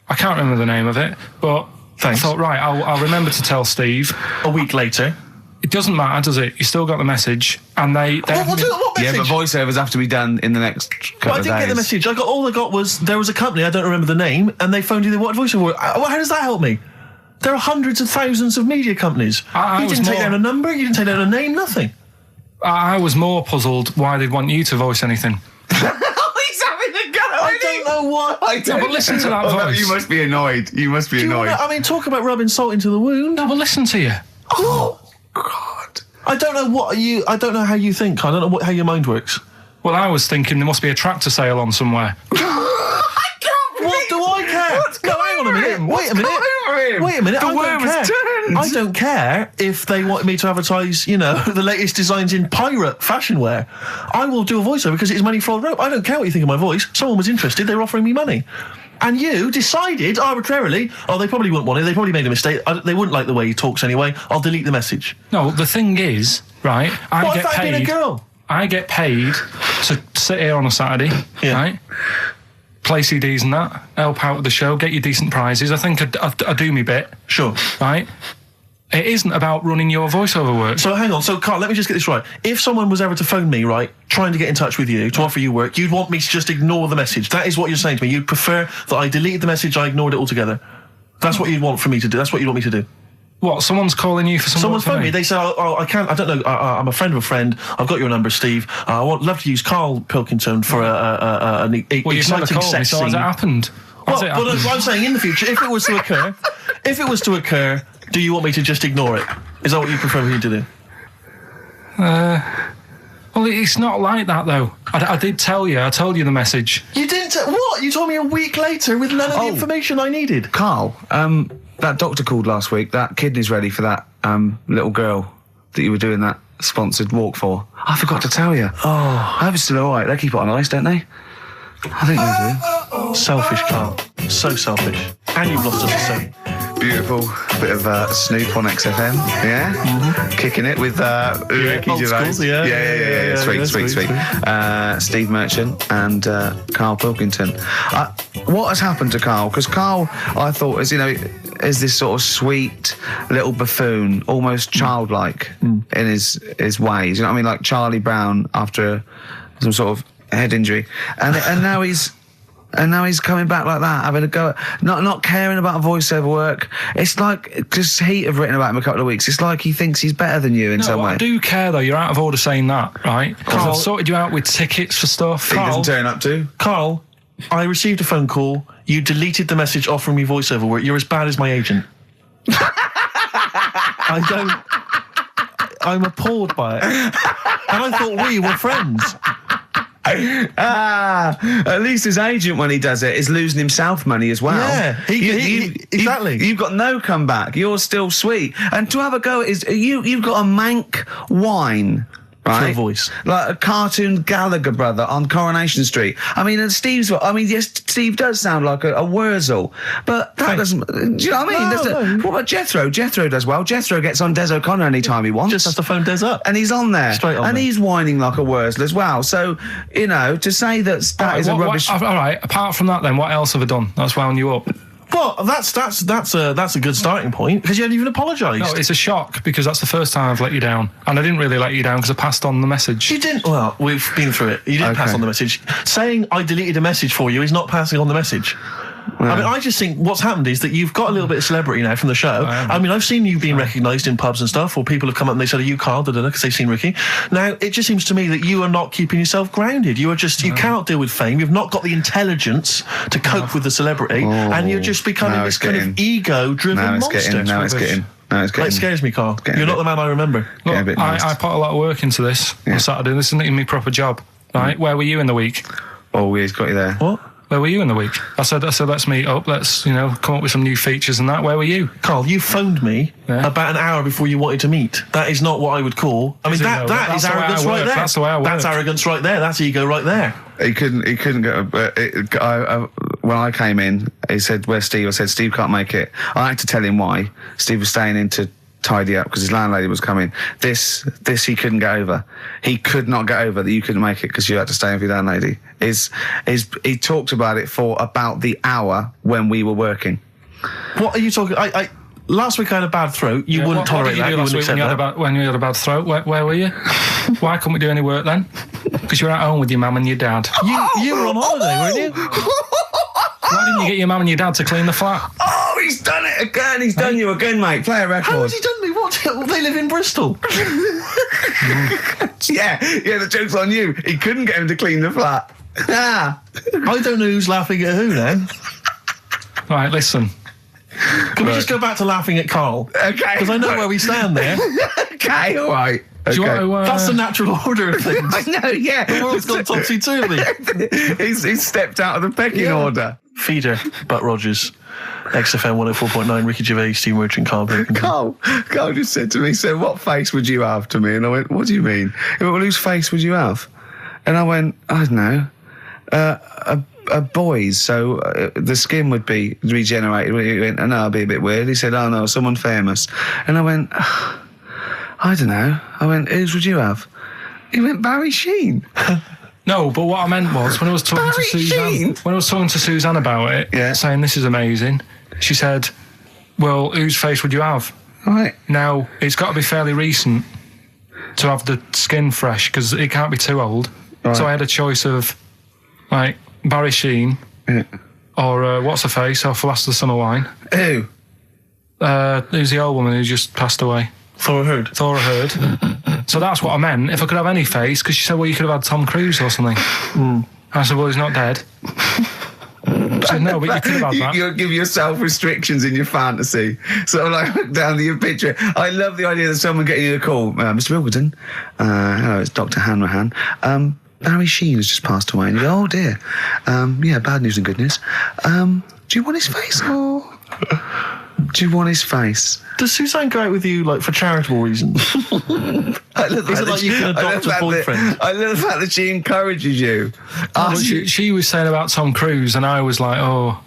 I can't remember the name of it, but Thanks. I thought, right, I'll remember to tell Steve. A week later. It doesn't matter, does it? You still got the message, and they What message? Yeah, but voiceovers have to be done in the next couple Well, I of didn't days. get the message. All I got was there was a company, I don't remember the name, and they phoned you. They wanted voiceover work. How does that help me? There are hundreds of thousands of media companies. I You was didn't take more- down a number. You didn't take down a name. Nothing. I was more puzzled why they'd want you to voice anything. He's having a go. I don't know why. No, but listen to that voice. You must be annoyed. You must be annoyed. Talk about rubbing salt into the wound. No, but listen to you. Oh, God. I don't know I don't know how you think. I don't know how your mind works. Well, I was thinking there must be a tractor sale on somewhere. What do I care? No, hang on a minute. Wait a minute. Wait a minute. The I worm don't has care. turned. I don't care if they want me to advertise, the latest designs in pirate fashion wear. I will do a voiceover because it's money for the rope. I don't care what you think of my voice. Someone was interested. They were offering me money. And you decided arbitrarily, they probably wouldn't want it. They probably made a mistake. They wouldn't like the way he talks anyway. I'll delete the message. No, the thing is, right, I get if I'd been a paid. girl? I get paid to sit here on a Saturday, Yeah. right? Play CDs and that, help out with the show, get you decent prizes. I think I do me bit, Sure. right? It isn't about running your voiceover work. So hang on. So Carl, let me just get this right. If someone was ever to phone me, right, trying to get in touch with you to offer you work, you'd want me to just ignore the message. That is what you're saying to me. You'd prefer that I deleted the message, I ignored it altogether. That's what you'd want for me to do. That's what you'd want me to do. What? Someone's calling you for some Someone's work for phoned me. They say, I can't. I don't know. I'm a friend of a friend. I've got your number, Steve. I would love to use Karl Pilkington for an Well, you've never exciting called me, sex so has scene. it happened? Has it Well, happened? I'm saying in the future, if it was to occur, do you want me to just ignore it? Is that what you prefer me to do? Well, it's not like that, though. I did tell you. I told you the message. You didn't. What? You told me a week later with none of the Oh. information I needed. Carl, that doctor called last week. That kidney's ready for that little girl that you were doing that sponsored walk for. I forgot to tell you. Oh, I hope it's still all right. They keep it on ice, don't they? I think they do. Selfish, Carl. So selfish. And you've lost us a son. Beautiful bit of Snoop on XFM, yeah? Mm-hmm. Kicking it with Ricky old Gervais. school, yeah, Sweet. Steve Merchant and Karl Pilkington. What has happened to Karl? Because Karl, I thought, is this sort of sweet little buffoon, almost childlike in his ways. You know what I mean? Like Charlie Brown after some sort of head injury, and now he's coming back like that, having a go at not caring about voiceover work. It's like, because Heat have written about him a couple of weeks, it's like he thinks he's better than you in some way. I do care, though. You're out of order saying that, right? Because I've sorted you out with tickets for stuff. He doesn't turn up to. Carl, I received a phone call. You deleted the message offering me voiceover work. You're as bad as my agent. I'm appalled by it. And I thought we were friends. At least his agent, when he does it, is losing himself money as well. Yeah, exactly. You've got no comeback. You're still sweet. And to have a go is you've got a mank whine. Right? For a voice. Like a cartoon Gallagher brother on Coronation Street. I mean, and yes, Steve does sound like a Wurzel, but that doesn't, do you know what I mean? What about Jethro? Jethro does well. Jethro gets on Des O'Connor anytime he wants. Just has to phone Des up. And he's on there. Straight on and there. he's whining like a Wurzel as well. So, to say that is a rubbish... All right, apart from that then, what else have I done that's wound you up? Well, that's a good starting point, because you haven't even apologised. No, it's a shock, because that's the first time I've let you down. And I didn't really let you down because I passed on the message. You didn't. Well, we've been through it. You didn't pass on the message. Saying I deleted a message for you is not passing on the message. I mean, I just think what's happened is that you've got a little bit of celebrity now from the show. I mean, I've seen you being recognised in pubs and stuff, or people have come up and they said, "Are you Karl?" Because they've seen Ricky. Now, it just seems to me that you are not keeping yourself grounded. You are just, you cannot deal with fame. You've not got the intelligence to cope with the celebrity, and you're just becoming this kind of ego-driven monster. Now it's getting. It scares me, Karl. You're not the man I remember. Look, a bit nasty. I put a lot of work into this on Saturday. This isn't even my proper job, right? Where were you in the week? Oh, he's got you there. What? Where were you in the week? I said, let's meet up. Let's, come up with some new features and that. Where were you? Karl, you phoned me about an hour before you wanted to meet. That is not what I would call. I mean, that is arrogance right there. That's the way I work. That's arrogance right there. That's ego right there. He couldn't go. When I came in, he said, "Where's Steve?" I said, "Steve can't make it." I had to tell him why. Steve was staying in to tidy up because his landlady was coming. This he couldn't get over. He could not get over that you couldn't make it because you had to stay with your landlady. He talked about it for about the hour when we were working. What are you talking? Last week I had a bad throat. You wouldn't tolerate that. You wouldn't accept that. When you had a bad throat, where were you? Why couldn't we do any work then? Because you were at home with your mum and your dad. You were on holiday, weren't you? Why didn't you get your mum and your dad to clean the flat? Oh, he's done it again. He's done you again, mate. Play a record. How has he done me? What? They live in Bristol. Yeah, the joke's on you. He couldn't get him to clean the flat. I don't know who's laughing at who now. Right, listen. Can we just go back to laughing at Karl? Okay. Because I know where we stand there. Okay, all right. Do you want to, That's the natural order of things. I know, yeah. The world's gone topsy-turvy. He's stepped out of the pecking order. Feeder, Butt Rogers, XFM 104.9, Ricky Gervais, Steve Merchant, Karl Pilkington. Karl just said to me, so what face would you have to me? And I went, what do you mean? He went, well, whose face would you have? And I went, I don't know, a boy's, so the skin would be regenerated. He went, oh, no, it'd be a bit weird. He said, oh no, someone famous. And I went, I don't know. I went, whose would you have? He went, Barry Sheen. No, but what I meant was when I was talking to Suzanne about it, saying this is amazing, she said, well, whose face would you have? Right. Now, it's got to be fairly recent to have the skin fresh because it can't be too old. Right. So I had a choice of, like, Barry Sheen or what's her face off Last of the Summer Wine. Who? Who's the old woman who just passed away? Thora Hird. So that's what I meant. If I could have any face, because she said, well, you could have had Tom Cruise or something. I said, well, he's not dead. I said, no, but you could have had that. You'll give yourself restrictions in your fantasy. So like look down to your picture. I love the idea that someone getting you a call. Mr. Wilkerton. Hello, it's Dr. Hanrahan. Barry Sheen has just passed away. And you go, oh dear. Yeah, bad news and good news. Do you want his face? Or do you want his face? Does Suzanne go out with you, like, for charitable reasons? Is it like you can adopt a boyfriend? I love the fact that she encourages you. She was saying about Tom Cruise, and I was like, oh,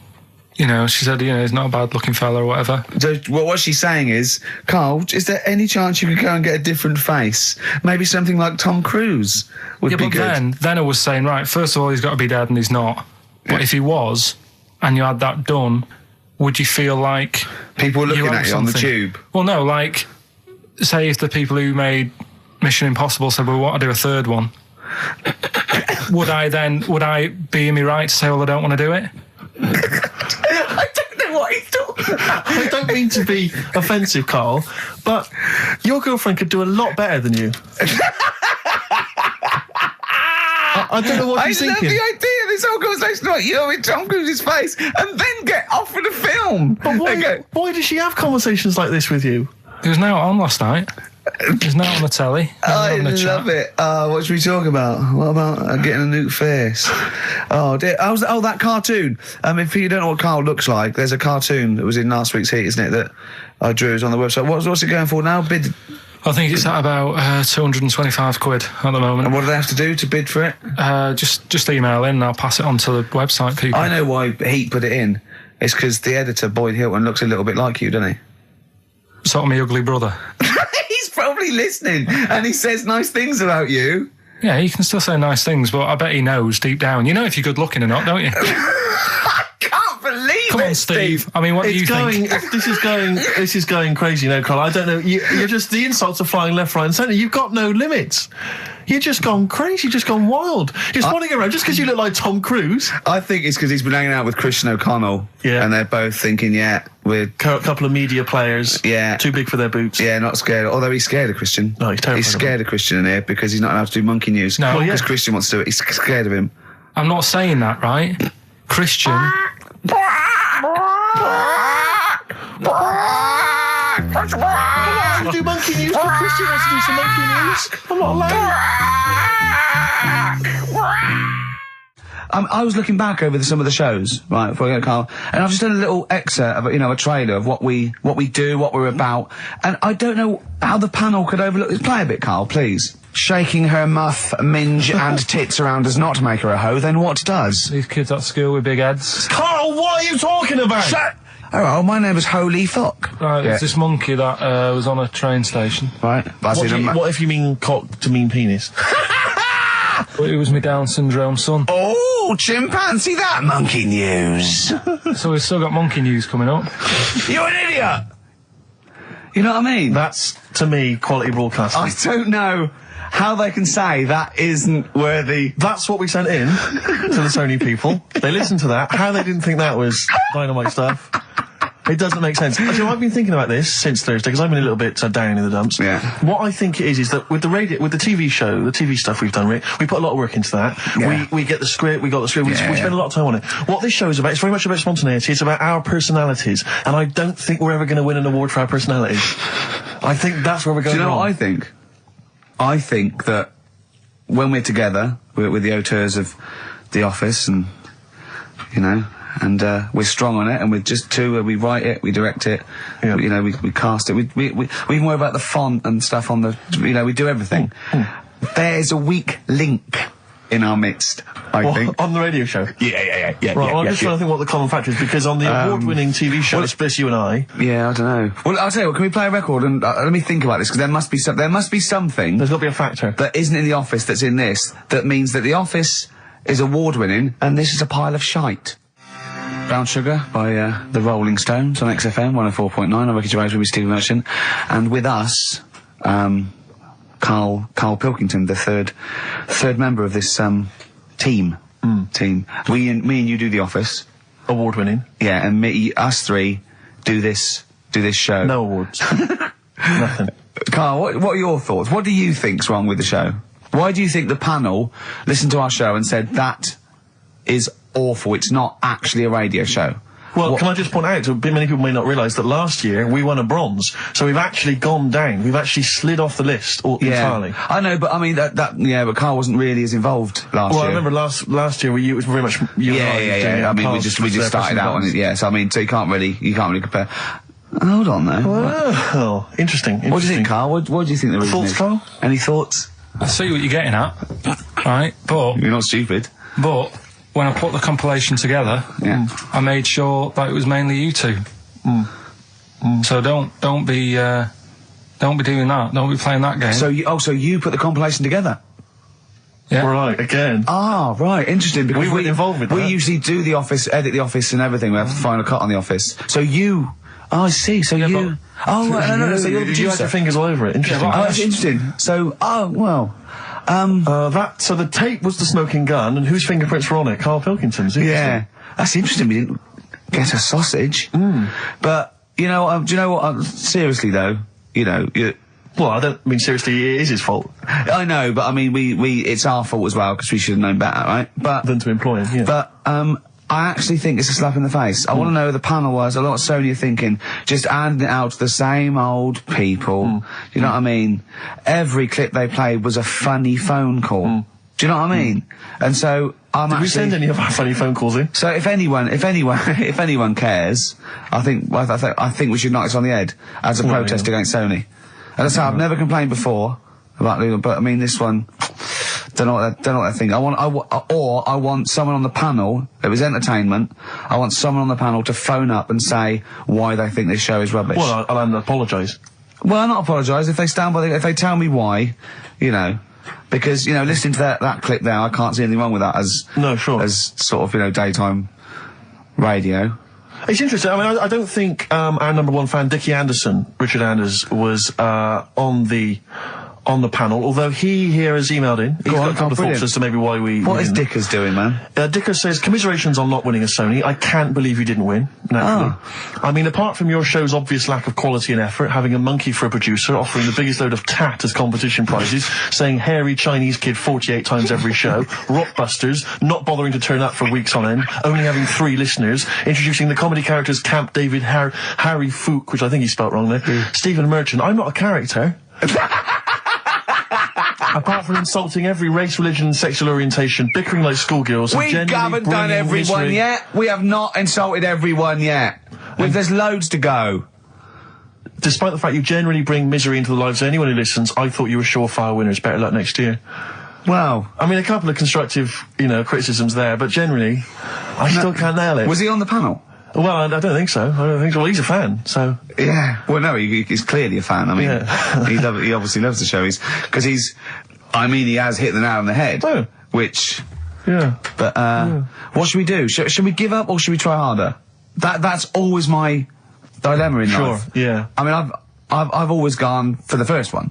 you know, she said, you know, he's not a bad-looking fella or whatever. So what she's saying is, Karl, is there any chance you could go and get a different face? Maybe something like Tom Cruise would be good. Then I was saying, right, first of all, he's got to be dead, and he's not. But if he was, and you had that done, would you feel like people were looking at you on the tube? Well, no, like, say if the people who made Mission Impossible said, well, we want to do a third one, would I be in my right to say, well, I don't want to do it? I don't know what he's talking about. I don't mean to be offensive, Karl, but your girlfriend could do a lot better than you. I don't know what he's thinking. I love the idea of this whole conversation about you in Tom Cruise's face and then get offered a film. But why does she have conversations like this with you? He was now on last night. He's now on the telly. I love it. What should we talk about? What about getting a new face? Oh, dear. Oh, that cartoon. If you don't know what Karl looks like, there's a cartoon that was in last week's Heat, isn't it, that I drew on the website. What's it going for now? Bid? I think it's at about 225 quid at the moment. And what do they have to do to bid for it? Just email in and I'll pass it on to the website people. I know why Heat put it in. It's because the editor, Boyd Hilton, looks a little bit like you, doesn't he? Sort of my ugly brother. He's probably listening and he says nice things about you. Yeah, he can still say nice things, but I bet he knows deep down. You know if you're good looking or not, don't you? I can't believe it. Come on, Steve. I mean, what do you think? This is going crazy now, Karl. I don't know. You're just, the insults are flying left, right and centre. You've got no limits. You've just gone crazy, just gone wild. You're spotting around just because you look like Tom Cruise. I think it's because he's been hanging out with Christian O'Connell. Yeah. And they're both thinking, we're... A couple of media players. Yeah. Too big for their boots. Yeah, not scared. Although he's scared of Christian. No, he's terrified. He's scared of Christian in here because he's not allowed to do monkey news. No. Because Christian wants to do it. He's scared of him. I'm not saying that, right? Christian... I do monkey news, but Christian wants to do some monkey news. I'm not allowed. I was looking back over some of the shows, right, before I go to Karl, and I've just done a little excerpt of, a trailer of what we do, what we're about, and I don't know how the panel could overlook this. Play a bit, Karl, please. Shaking her muff, minge and tits around does not make her a hoe, then what does? These kids at school with big heads. Karl, what are you talking about? Oh, my name is Holy Fuck. Right, there's this monkey that was on a train station. Right. What if you mean cock to mean penis? It was my Down syndrome son. Oh, chimpanzee, that monkey news. So we've still got monkey news coming up. You're an idiot. You know what I mean? That's, to me, quality broadcasting. I don't know how they can say that isn't worthy. That's what we sent in to the Sony people. They listened to that. How they didn't think that was dynamite stuff. It doesn't make sense. You know, I've been thinking about this since Thursday because I've been a little bit down in the dumps. Yeah. What I think it is that with the TV show, the TV stuff we've done, Rick, we put a lot of work into that. Yeah. We get the script, we got the script, we spend a lot of time on it. What this show is about, it's very much about spontaneity, it's about our personalities, and I don't think we're ever going to win an award for our personalities. I think that's where we're going wrong. Do you know what I think? I think that when we're together, with the auteurs of The Office and, you know, and we're strong on it, and we're just two. We write it, we direct it, you know, we cast it. We even worry about the font and stuff on the. You know, we do everything. There's a weak link in our midst, I think. On the radio show. Yeah. Right. Well, I'm just trying to think what the common factor is because on the award-winning TV show, it's just you and I. Yeah, I don't know. Well, I'll tell you what. Can we play a record and let me think about this because there must be something. There's got to be a factor that isn't in The Office that's in this. That means that The Office is award-winning and this is a pile of shite. Brown Sugar by the Rolling Stones on XFM 104.9. I'm Ricky Gervais with Stephen Merchant, and with us, Karl Pilkington, the third member of this team. Me and you do The Office, award-winning. Yeah, and us three do this show. No awards. Nothing. Karl, what are your thoughts? What do you think's wrong with the show? Why do you think the panel listened to our show and said that is awful, it's not actually a radio show? Well, can I just point out, many people may not realise that last year we won a bronze, so we've actually gone down. We've actually slid off the list entirely. I know, but I mean but Karl wasn't really as involved last year. Well, I remember last year it was very much you and I. Yeah. I mean, we just started out on it. Yeah, so I mean, so you can't really compare. Hold on, though. Well, interesting. What do you think, Karl? What do you think the reason is? Thoughts, Karl? Any thoughts? I see what you're getting at, right? But you're not stupid. But when I put the compilation together, I made sure that it was mainly you two. So don't be doing that. Don't be playing that game. So you put the compilation together? Yeah. Right, again. Ah, right, interesting. Because we weren't involved with that. We usually do The Office, edit The Office and everything. We have the final cut on The Office. So you... Oh, I see. So you... Oh, right, no. So you're the producer. You had your fingers all over it. Interesting. Oh, that's interesting. So, well... so the tape was the smoking gun, and whose fingerprints were on it? Karl Pilkington's. Yeah. That's interesting. We didn't get a sausage. But, you know, do you know what? Seriously, though, you know... Well, I don't mean seriously, it is his fault. I know, but I mean, it's our fault as well, because we should have known better, right? Than to employ him, yeah. But, I actually think it's a slap in the face. I want to know who the panel was. A lot of Sony are thinking, just handing it out to the same old people. You know what I mean? Every clip they played was a funny phone call. Do you know what I mean? And so Did we send any of our funny phone calls in? So if anyone cares, I think we should knock this on the head as a protest against Sony. And that's how I've never complained before about legal, but I mean this one. Don't know what they think. I want someone on the panel. It was entertainment. I want someone on the panel to phone up and say why they think this show is rubbish. Well, I'll apologise. Well, I'll not apologise if they stand by. If they tell me why, you know, because you know, listening to that clip there, I can't see anything wrong with that as sort of daytime radio. It's interesting. I mean, I don't think our number one fan, Dickie Anderson, Richard Anders, was on the panel, although he here has emailed in. He's got a couple of thoughts as to maybe why we... What is Dickers doing, man? Dickers says, commiserations on not winning a Sony. I can't believe you didn't win, naturally. I mean, apart from your show's obvious lack of quality and effort, having a monkey for a producer, offering the biggest load of tat as competition prizes, saying hairy Chinese kid 48 times every show, Rockbusters, not bothering to turn up for weeks on end, only having 3 listeners, introducing the comedy characters Camp David, Harry Fook, which I think he spelt wrong there, Stephen Merchant. I'm not a character. Apart from insulting every race, religion, and sexual orientation, bickering like schoolgirls, we haven't done everyone yet. We have not insulted everyone yet. There's loads to go. Despite the fact you generally bring misery into the lives of anyone who listens, I thought you were surefire winners. Better luck next year. Well, I mean, a couple of constructive, criticisms there, but generally, I still can't nail it. Was he on the panel? Well, I don't think so. Well, he's a fan, so... Yeah. Well, no, he's clearly a fan. I mean, he obviously loves the show. He has hit the nail on the head. Oh. Which... Yeah. But, what should we do? Should we give up or should we try harder? That's always my dilemma in life. Sure, yeah. I mean, I've always gone for the first one.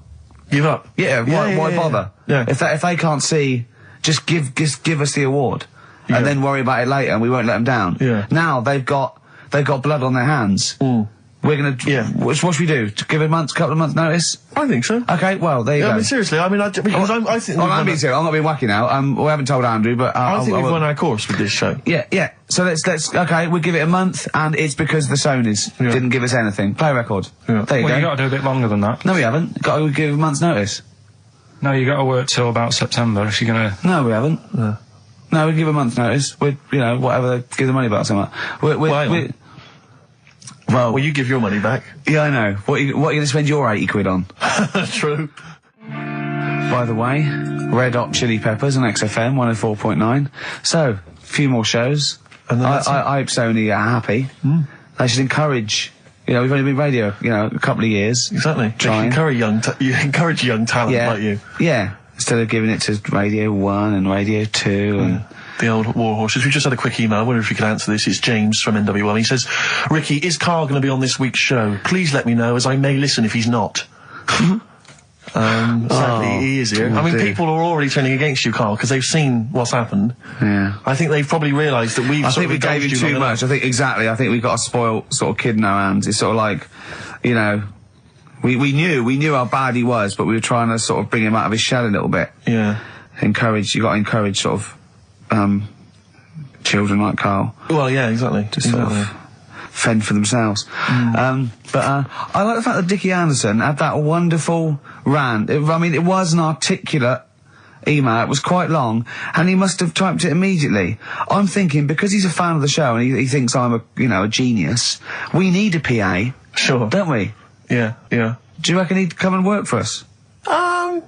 Give up? Yeah, why bother? Yeah. If they can't see, just give us the award. Yeah. And then worry about it later and we won't let them down. Yeah. Now they've got blood on their hands. Mm. We're gonna... Yeah. What should we do? Give a couple of months notice? I think so. Okay, well, there you go. I mean, seriously, I think... I think... I'm being serious, I'm not being wacky now. We haven't told Andrew, but... I think we've won our course with this show. Yeah. So let's... Okay, we'll give it a month, and it's because the Sonys didn't give us anything. Play a record. Yeah. There you go. You got to do a bit longer than that. No, we haven't. Got to give a month's notice. No, you got to work till about September if you're going to... No, we haven't. No, we give a month's notice. We'd, whatever, give the money back or something. Well, you give your money back. Yeah, I know. What are you going to spend your 80 quid on? True. By the way, Red Hot Chili Peppers on XFM 104.9. So, a few more shows. And I hope Sony are happy. They should encourage... we've only been radio, a couple of years. Exactly. Trying. You encourage young talent like you. Yeah. Instead of giving it to Radio 1 and Radio 2 and... The old war horses. We just had a quick email. I wonder if you could answer this. It's James from NW1. He says, Ricky, is Karl going to be on this week's show? Please let me know, as I may listen if he's not. Sadly, he is here. I mean, people are already turning against you, Karl, because they've seen what's happened. Yeah. I think they've probably realised that I think we gave you too much. I think we've got a spoiled sort of kid in our hands. It's sort of like, we knew how bad he was, but we were trying to sort of bring him out of his shell a little bit. Yeah. You got to encourage sort of, children like Karl. Well, yeah, exactly. To sort of fend for themselves. But I like the fact that Dickie Anderson had that wonderful rant. It was an articulate email. It was quite long, and he must have typed it immediately. I'm thinking, because he's a fan of the show and he thinks I'm a genius, we need a PA. Sure. Don't we? Yeah. Do you reckon he'd come and work for us? Well,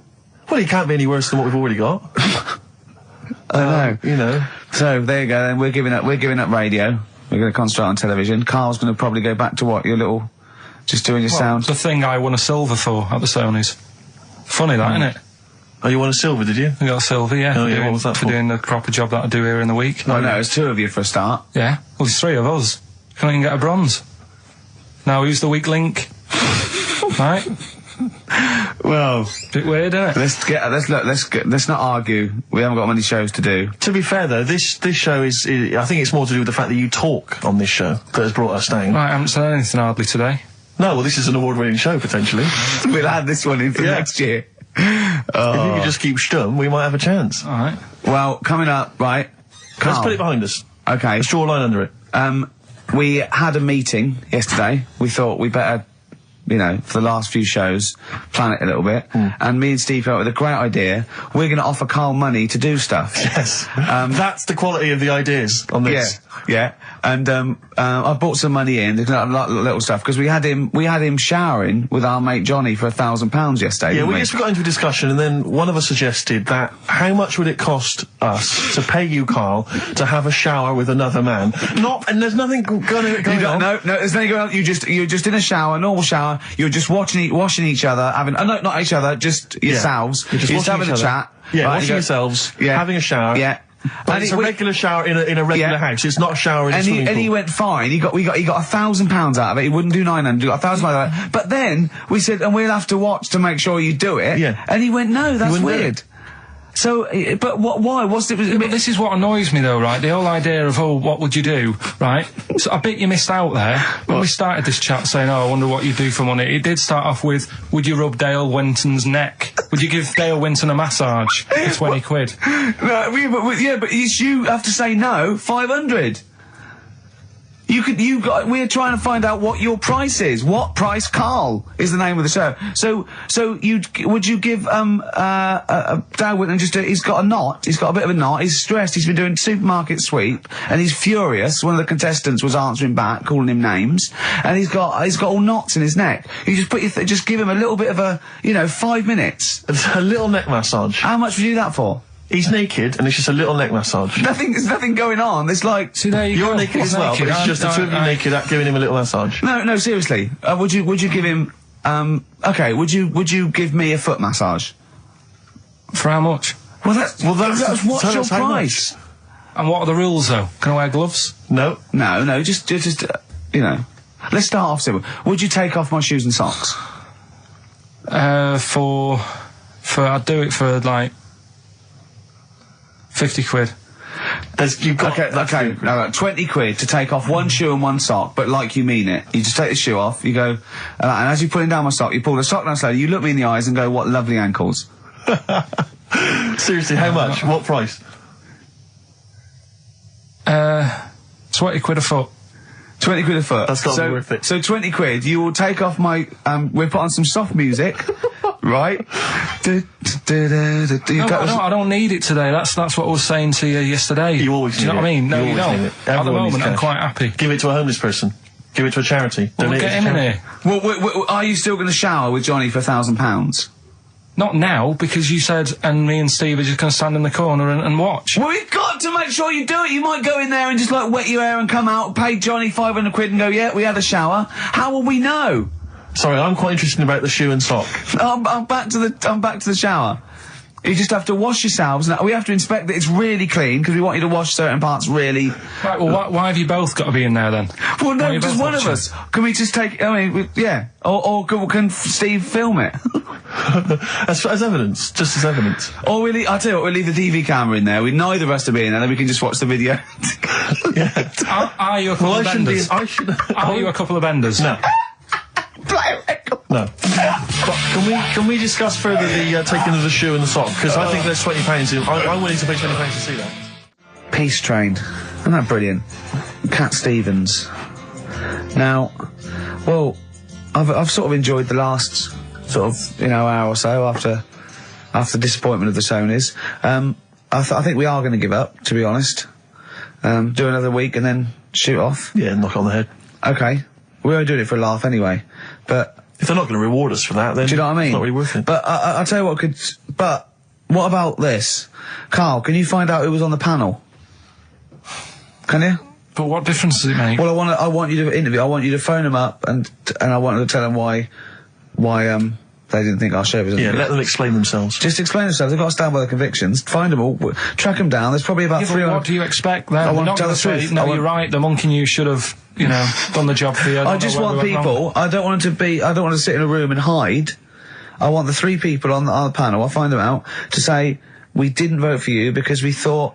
he can't be any worse than what we've already got. I know. You So there you go. Then we're giving up radio. We're going to concentrate on television. Karl's going to probably go back to what? Your little, just doing your sound. The thing I won a silver for at the Sonys. Funny that, isn't it? Oh, you won a silver, did you? I got a silver, yeah. Oh, yeah. What was that for? Doing the proper job that I do here in the week. Oh, no, it's 2 of you for a start. Yeah. Well, there's 3 of us. Can't even get a bronze. Now, who's the weak link? Right? Well, bit weird, isn't it? Let's not argue. We haven't got many shows to do. To be fair though, this show is I think it's more to do with the fact that you talk on this show that has brought us down. Right, I haven't said anything hardly today. No, well, this is an award-winning show potentially. We'll add this one in for next year. If you could just keep stum, we might have a chance. All right. Well, coming up, right? Karl. Let's put it behind us. Okay. Let's draw a line under it. We had a meeting yesterday. We thought we better, for the last few shows, plan it a little bit. And me and Steve came up with a great idea. We're going to offer Karl money to do stuff. Yes. That's the quality of the ideas on this. Yeah. And I bought some money in, little stuff, because we had him showering with our mate Johnny for £1,000 yesterday. Yeah, we got into a discussion, and then one of us suggested that how much would it cost us to pay you, Karl, to have a shower with another man? And there's nothing going on. No, there's nothing going on. You're just in a shower, normal shower. You're just washing each other, not each other, just yourselves. You're just having a chat. Yeah, right, washing yourselves, having a shower. Yeah. But it's a regular shower in a regular house. It's not a shower in a swimming pool. And he went fine. He got £1,000 out of it. He wouldn't do 900. He got £1,000 out of it. But then we said, and we'll have to watch to make sure you do it. Yeah. And he went, no, that's weird. So, but why? What's it? But this is what annoys me though, right? The whole idea of, what would you do, right? So I bet you missed out there. When we started this chat saying, I wonder what you do for money, it did start off with, would you rub Dale Winton's neck? Would you give Dale Winton a massage for 20 quid? No, but you have to say no, 500. We're trying to find out what your price is. What price, Karl, is the name of the show. So would you give, Dale Winton he's got a knot, he's got a bit of a knot, he's stressed, he's been doing supermarket sweep, and he's furious. One of the contestants was answering back, calling him names, and he's got all knots in his neck. You just just give him a little bit of a, 5 minutes. A little neck massage. How much would you do that for? He's naked, and it's just a little neck massage. There's nothing going on. It's like, See, there you You're go. naked as well, but it's just the two of you naked giving him a little massage. no, seriously. Would you give him? Okay. Would you give me a foot massage? For how much? Well, that's what's tell your us how price? And what are the rules, though? Can I wear gloves? No. No, just you know. Let's start off simple. Would you take off my shoes and socks? I'd do it for like 50 quid. You've got Okay. No, 20 quid to take off one shoe and one sock, but like you mean it. You just take the shoe off, you go, and as you're pulling down my sock, you pull the sock down slowly, you look me in the eyes and go, what lovely ankles. Seriously, how much? What price? 20 quid a foot. 20 quid a foot. That's got to be worth it. So 20 quid, you will take off my, we'll put on some soft music, right? No, I don't need it today. That's what I was saying to you yesterday. You always do you know need what I it. mean? No, You you always don't. need it. At the Everyone needs moment, I'm cash. quite happy. Give it to a homeless person. Give it to a charity. Well, Donate get it to him in charity. here. Well, are you still going to shower with Johnny for £1,000? Not now, because you said, and me and Steve are just going to stand in the corner and watch. Well, you've got to make sure you do it. You might go in there and just like wet your hair and come out, pay Johnny 500 quid and go, yeah, we had a shower. How will we know? Sorry, I'm quite interested about the shoe and sock. I'm back to the shower. You just have to wash yourselves. We have to inspect that it's really clean because we want you to wash certain parts really. Right, well, why have you both got to be in there then? Well, Why are no, you just both one of watching? us. Can we just take? I mean, yeah. Or can Steve film it? as evidence, just as evidence. Or I'll tell you what, we'll leave the TV camera in there. Neither of us to be in there, then we can just watch the video. Yeah. Are you a couple of benders? I should. Are you a couple of benders? No. No. But can we discuss further the taking of the shoe and the sock? Because I think there's £20. I'm willing to pay £20 to see that. Peace Train. Isn't that brilliant? Cat Stevens. Now, well, I've sort of enjoyed the last sort of hour or so after disappointment of the Sonys. I think we are going to give up, to be honest. Do another week and then shoot off. Yeah, knock it on the head. Okay. We were doing it for a laugh anyway, but If they're not going to reward us for that, then do you know what I mean? It's not really worth it. But I'll tell you what could. But what about this, Carl? Can you find out who was on the panel? Can you? But what difference does it make? Well, I want you to interview. I want you to phone them up and I want to tell them why they didn't think our show was. Yeah, let them explain themselves. Just explain themselves. They've got to stand by their convictions. Find them all, track them down. There's probably about 300. What do you expect then? I want They're to tell not the gonna truth. say, no, you're right. The monkey news should have, done the job for you. I just want people. I don't want to sit in a room and hide. I want the 3 people on the panel. I'll find them out to say we didn't vote for you because we thought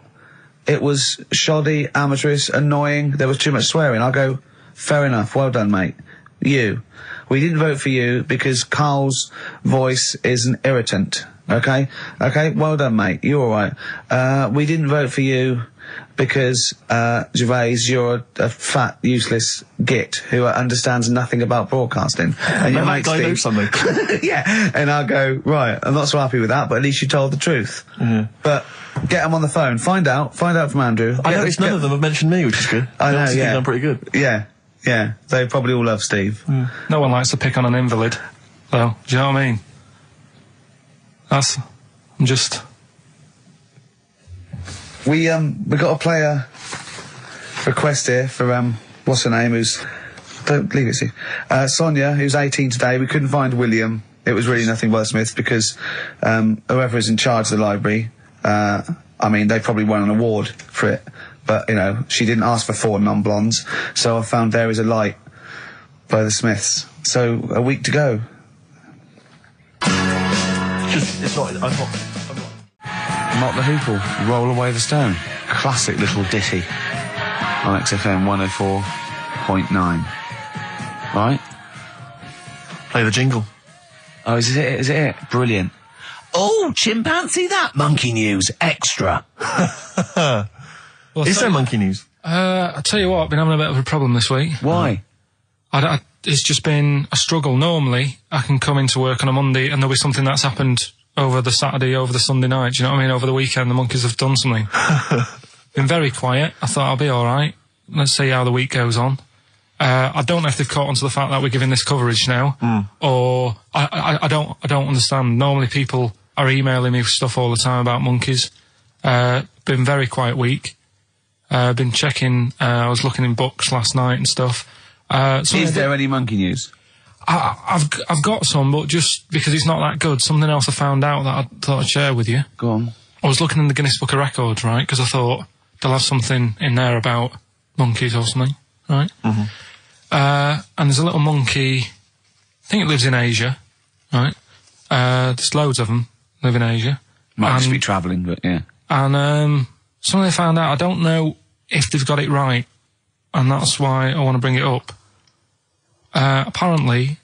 it was shoddy, amateurish, annoying. There was too much swearing. I'll go, fair enough. Well done, mate. We didn't vote for you because Carl's voice is an irritant. Okay? Well done, mate. You're alright. We didn't vote for you because, Gervais, you're a fat, useless git who understands nothing about broadcasting. And your mate I know Steve. something. Yeah. And I'll go, right, I'm not so happy with that, but at least you told the truth. Mm-hmm. But get them on the phone. Find out from Andrew. I noticed none of them have mentioned me, which is good. I know, obviously yeah. think I'm pretty good. Yeah. They probably all love Steve. No one likes to pick on an invalid, though. Do you know what I mean? I'm just. We got a player request here for what's her name? Don't leave it, Steve. Sonia, who's 18 today. We couldn't find William. It was really nothing wordsmith because whoever is in charge of the library, they probably won an award for it. But she didn't ask for 4 non-blondes, so I found There Is a Light by the Smiths. So a week to go. It's not. I'm not. Not the Hoople, Roll Away the Stone. Classic little ditty on XFM 104.9. Right? Play the jingle. Oh, is it it? Brilliant. Oh, chimpanzee that monkey news extra. Well, Is there monkey news? I tell you what, I've been having a bit of a problem this week. Why? It's just been a struggle. Normally, I can come into work on a Monday and there'll be something that's happened over the Saturday, over the Sunday night. Do you know what I mean? Over the weekend, the monkeys have done something. Been very quiet. I thought I'll be all right. Let's see how the week goes on. I don't know if they've caught on to the fact that we're giving this coverage now, or I don't understand. Normally, people are emailing me stuff all the time about monkeys, Been very quiet week. Been checking, I was looking in books last night and stuff. Is there any monkey news? I've got some, but just because it's not that good, something else I found out that I thought I'd share with you. Go on. I was looking in the Guinness Book of Records, right, because I thought they'll have something in there about monkeys or something, right? Mm-hmm. And there's a little monkey, I think it lives in Asia, right? There's loads of them live in Asia. Might just be travelling, but yeah. And something they found out, I don't know if they've got it right, and that's why I want to bring it up. Apparently,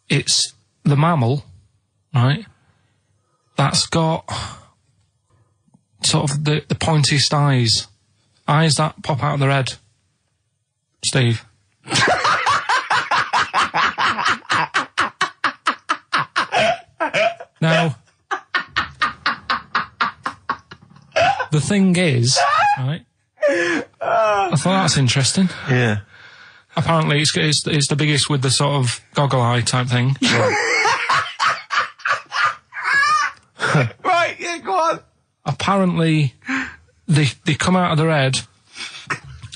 it's the mammal, right, that's got sort of the pointiest eyes that pop out of their head. Steve. Now, the thing is, right, I thought that's interesting. Yeah. Apparently, it's the biggest with the sort of goggle eye type thing. Right, yeah, go on. Apparently, they come out of their head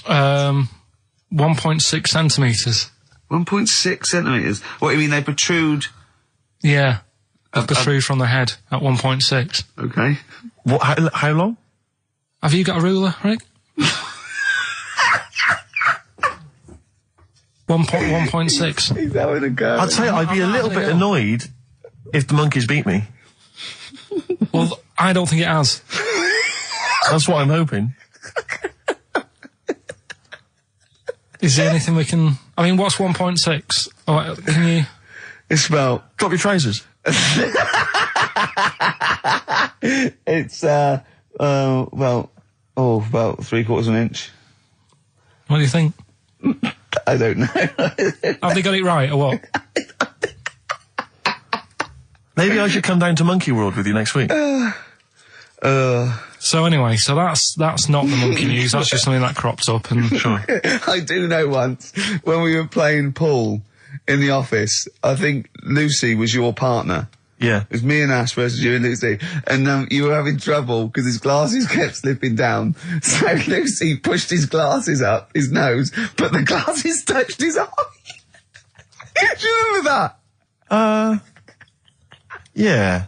1.6 centimetres. 1.6 centimetres? What, you mean they protrude? Yeah, they protrude from the head at 1.6. Okay. What? How long? Have you got a ruler, Rick? 1.6. He's having a go. I'd say I'd be a little bit annoyed if the monkeys beat me. Well, I don't think it has. That's what I'm hoping. Is there anything we can... I mean, what's 1.6? Oh, can you... It's about... Drop your trousers. It's, about 3/4 of an inch. What do you think? I don't know. Have they got it right, or what? Maybe I should come down to Monkey World with you next week. So anyway, so that's not the monkey news, that's just something that cropped up and... Sure. I do know once, when we were playing pool in the office, I think Lucy was your partner. Yeah. It was me and Ash versus you and Lucy. And you were having trouble because his glasses kept slipping down. So Lucy pushed his glasses up his nose, but the glasses touched his eye. Do you remember that? Yeah.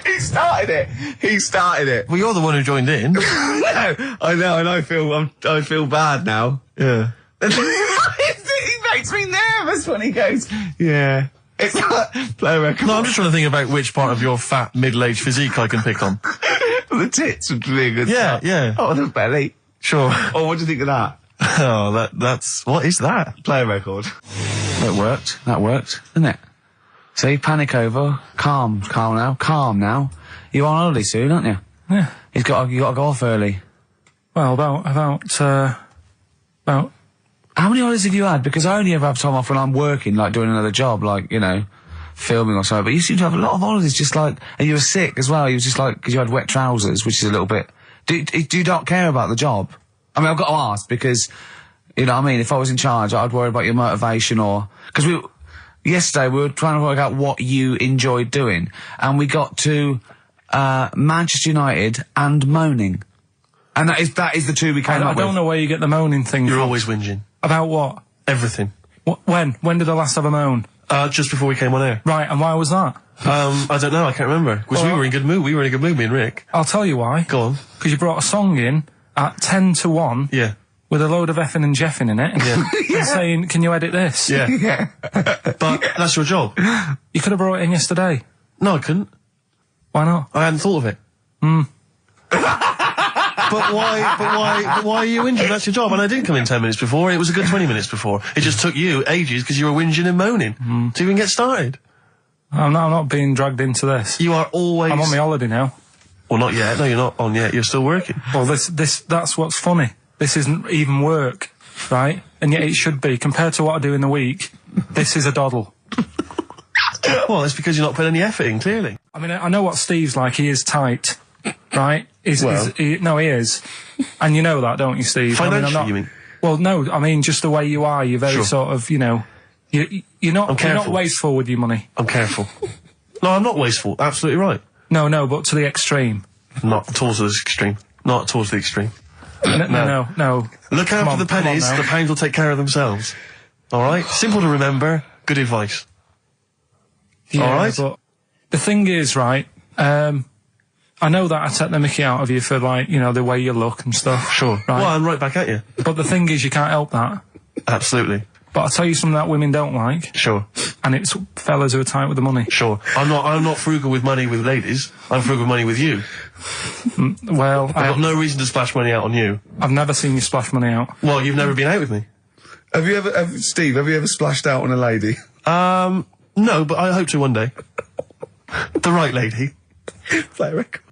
He started it. Well, you're the one who joined in. No, I know, and I feel bad now. Yeah. He makes me nervous when he goes, yeah. It's like, play a record. No, I'm just trying to think about which part of your fat, middle-aged physique I can pick on. The tits would be a good Yeah, start. yeah. Oh, the belly. Sure. Oh, what do you think of that? Oh, that's... What is that? Play a record. That worked. That worked, didn't it? See, panic over, calm now. You're on holiday soon, aren't you? Yeah. You got to go off early. Well, about... How many holidays have you had? Because I only ever have time off when I'm working, like doing another job, like, you know, filming or something. But you seem to have a lot of holidays, just like, and you were sick as well. You were just like, because you had wet trousers, which is a little bit... Do you not care about the job? I mean, I've got to ask because, you know what I mean, if I was in charge, I'd worry about your motivation or... Because yesterday we were trying to work out what you enjoyed doing, and we got to Manchester United and moaning. And that is the two we came up with. I don't know where you get the moaning thing You're from. always whinging. About what? Everything. When? When did I last have a moan? Just before we came on air. Right, and why was that? I don't know, I can't remember. Because we were in a good mood. We were in a good mood, me and Rick. I'll tell you why. Go on. Because you brought a song in at 10 to 1. Yeah. With a load of effing and jeffing in it. Yeah. And saying, can you edit this? Yeah. Yeah. But that's your job. You could have brought it in yesterday. No, I couldn't. Why not? I hadn't thought of it. But why are you whinging? That's your job. And I didn't come in 10 minutes before. It was a good 20 minutes before. It just took you ages because you were whinging and moaning to even get started. I'm not being dragged into this. You are always... I'm on my holiday now. Well, not yet. No, you're not on yet. You're still working. Well, that's what's funny. This isn't even work, right? And yet it should be. Compared to what I do in the week, this is a doddle. Well, it's because you're not putting any effort in, clearly. I mean, I know what Steve's like. He is tight, right? He is. And you know that, don't you, Steve? Financially, you mean? Well, no, I mean, just the way you are. You're very sort of, you know... You're not careful. wasteful with your money. I'm careful. No, I'm not wasteful. Absolutely right. No, but to the extreme. Not towards the extreme. Not towards the extreme. No. Look after the pennies. The pounds will take care of themselves. All right. Simple to remember. Good advice. Yeah, all right. But the thing is, right. I know that I take the mickey out of you for, like, you know, the way you look and stuff. Sure. Right? Well, I'm right back at you. But the thing is, you can't help that. Absolutely. But I'll tell you something that women don't like. Sure. And it's fellas who are tight with the money. Sure. I'm not frugal with money with ladies. I'm frugal with money with you. Well, I've got no reason to splash money out on you. I've never seen you splash money out. Well, you've never been out with me. Steve, have you ever splashed out on a lady? No, but I hope to one day. The right lady. Play a record.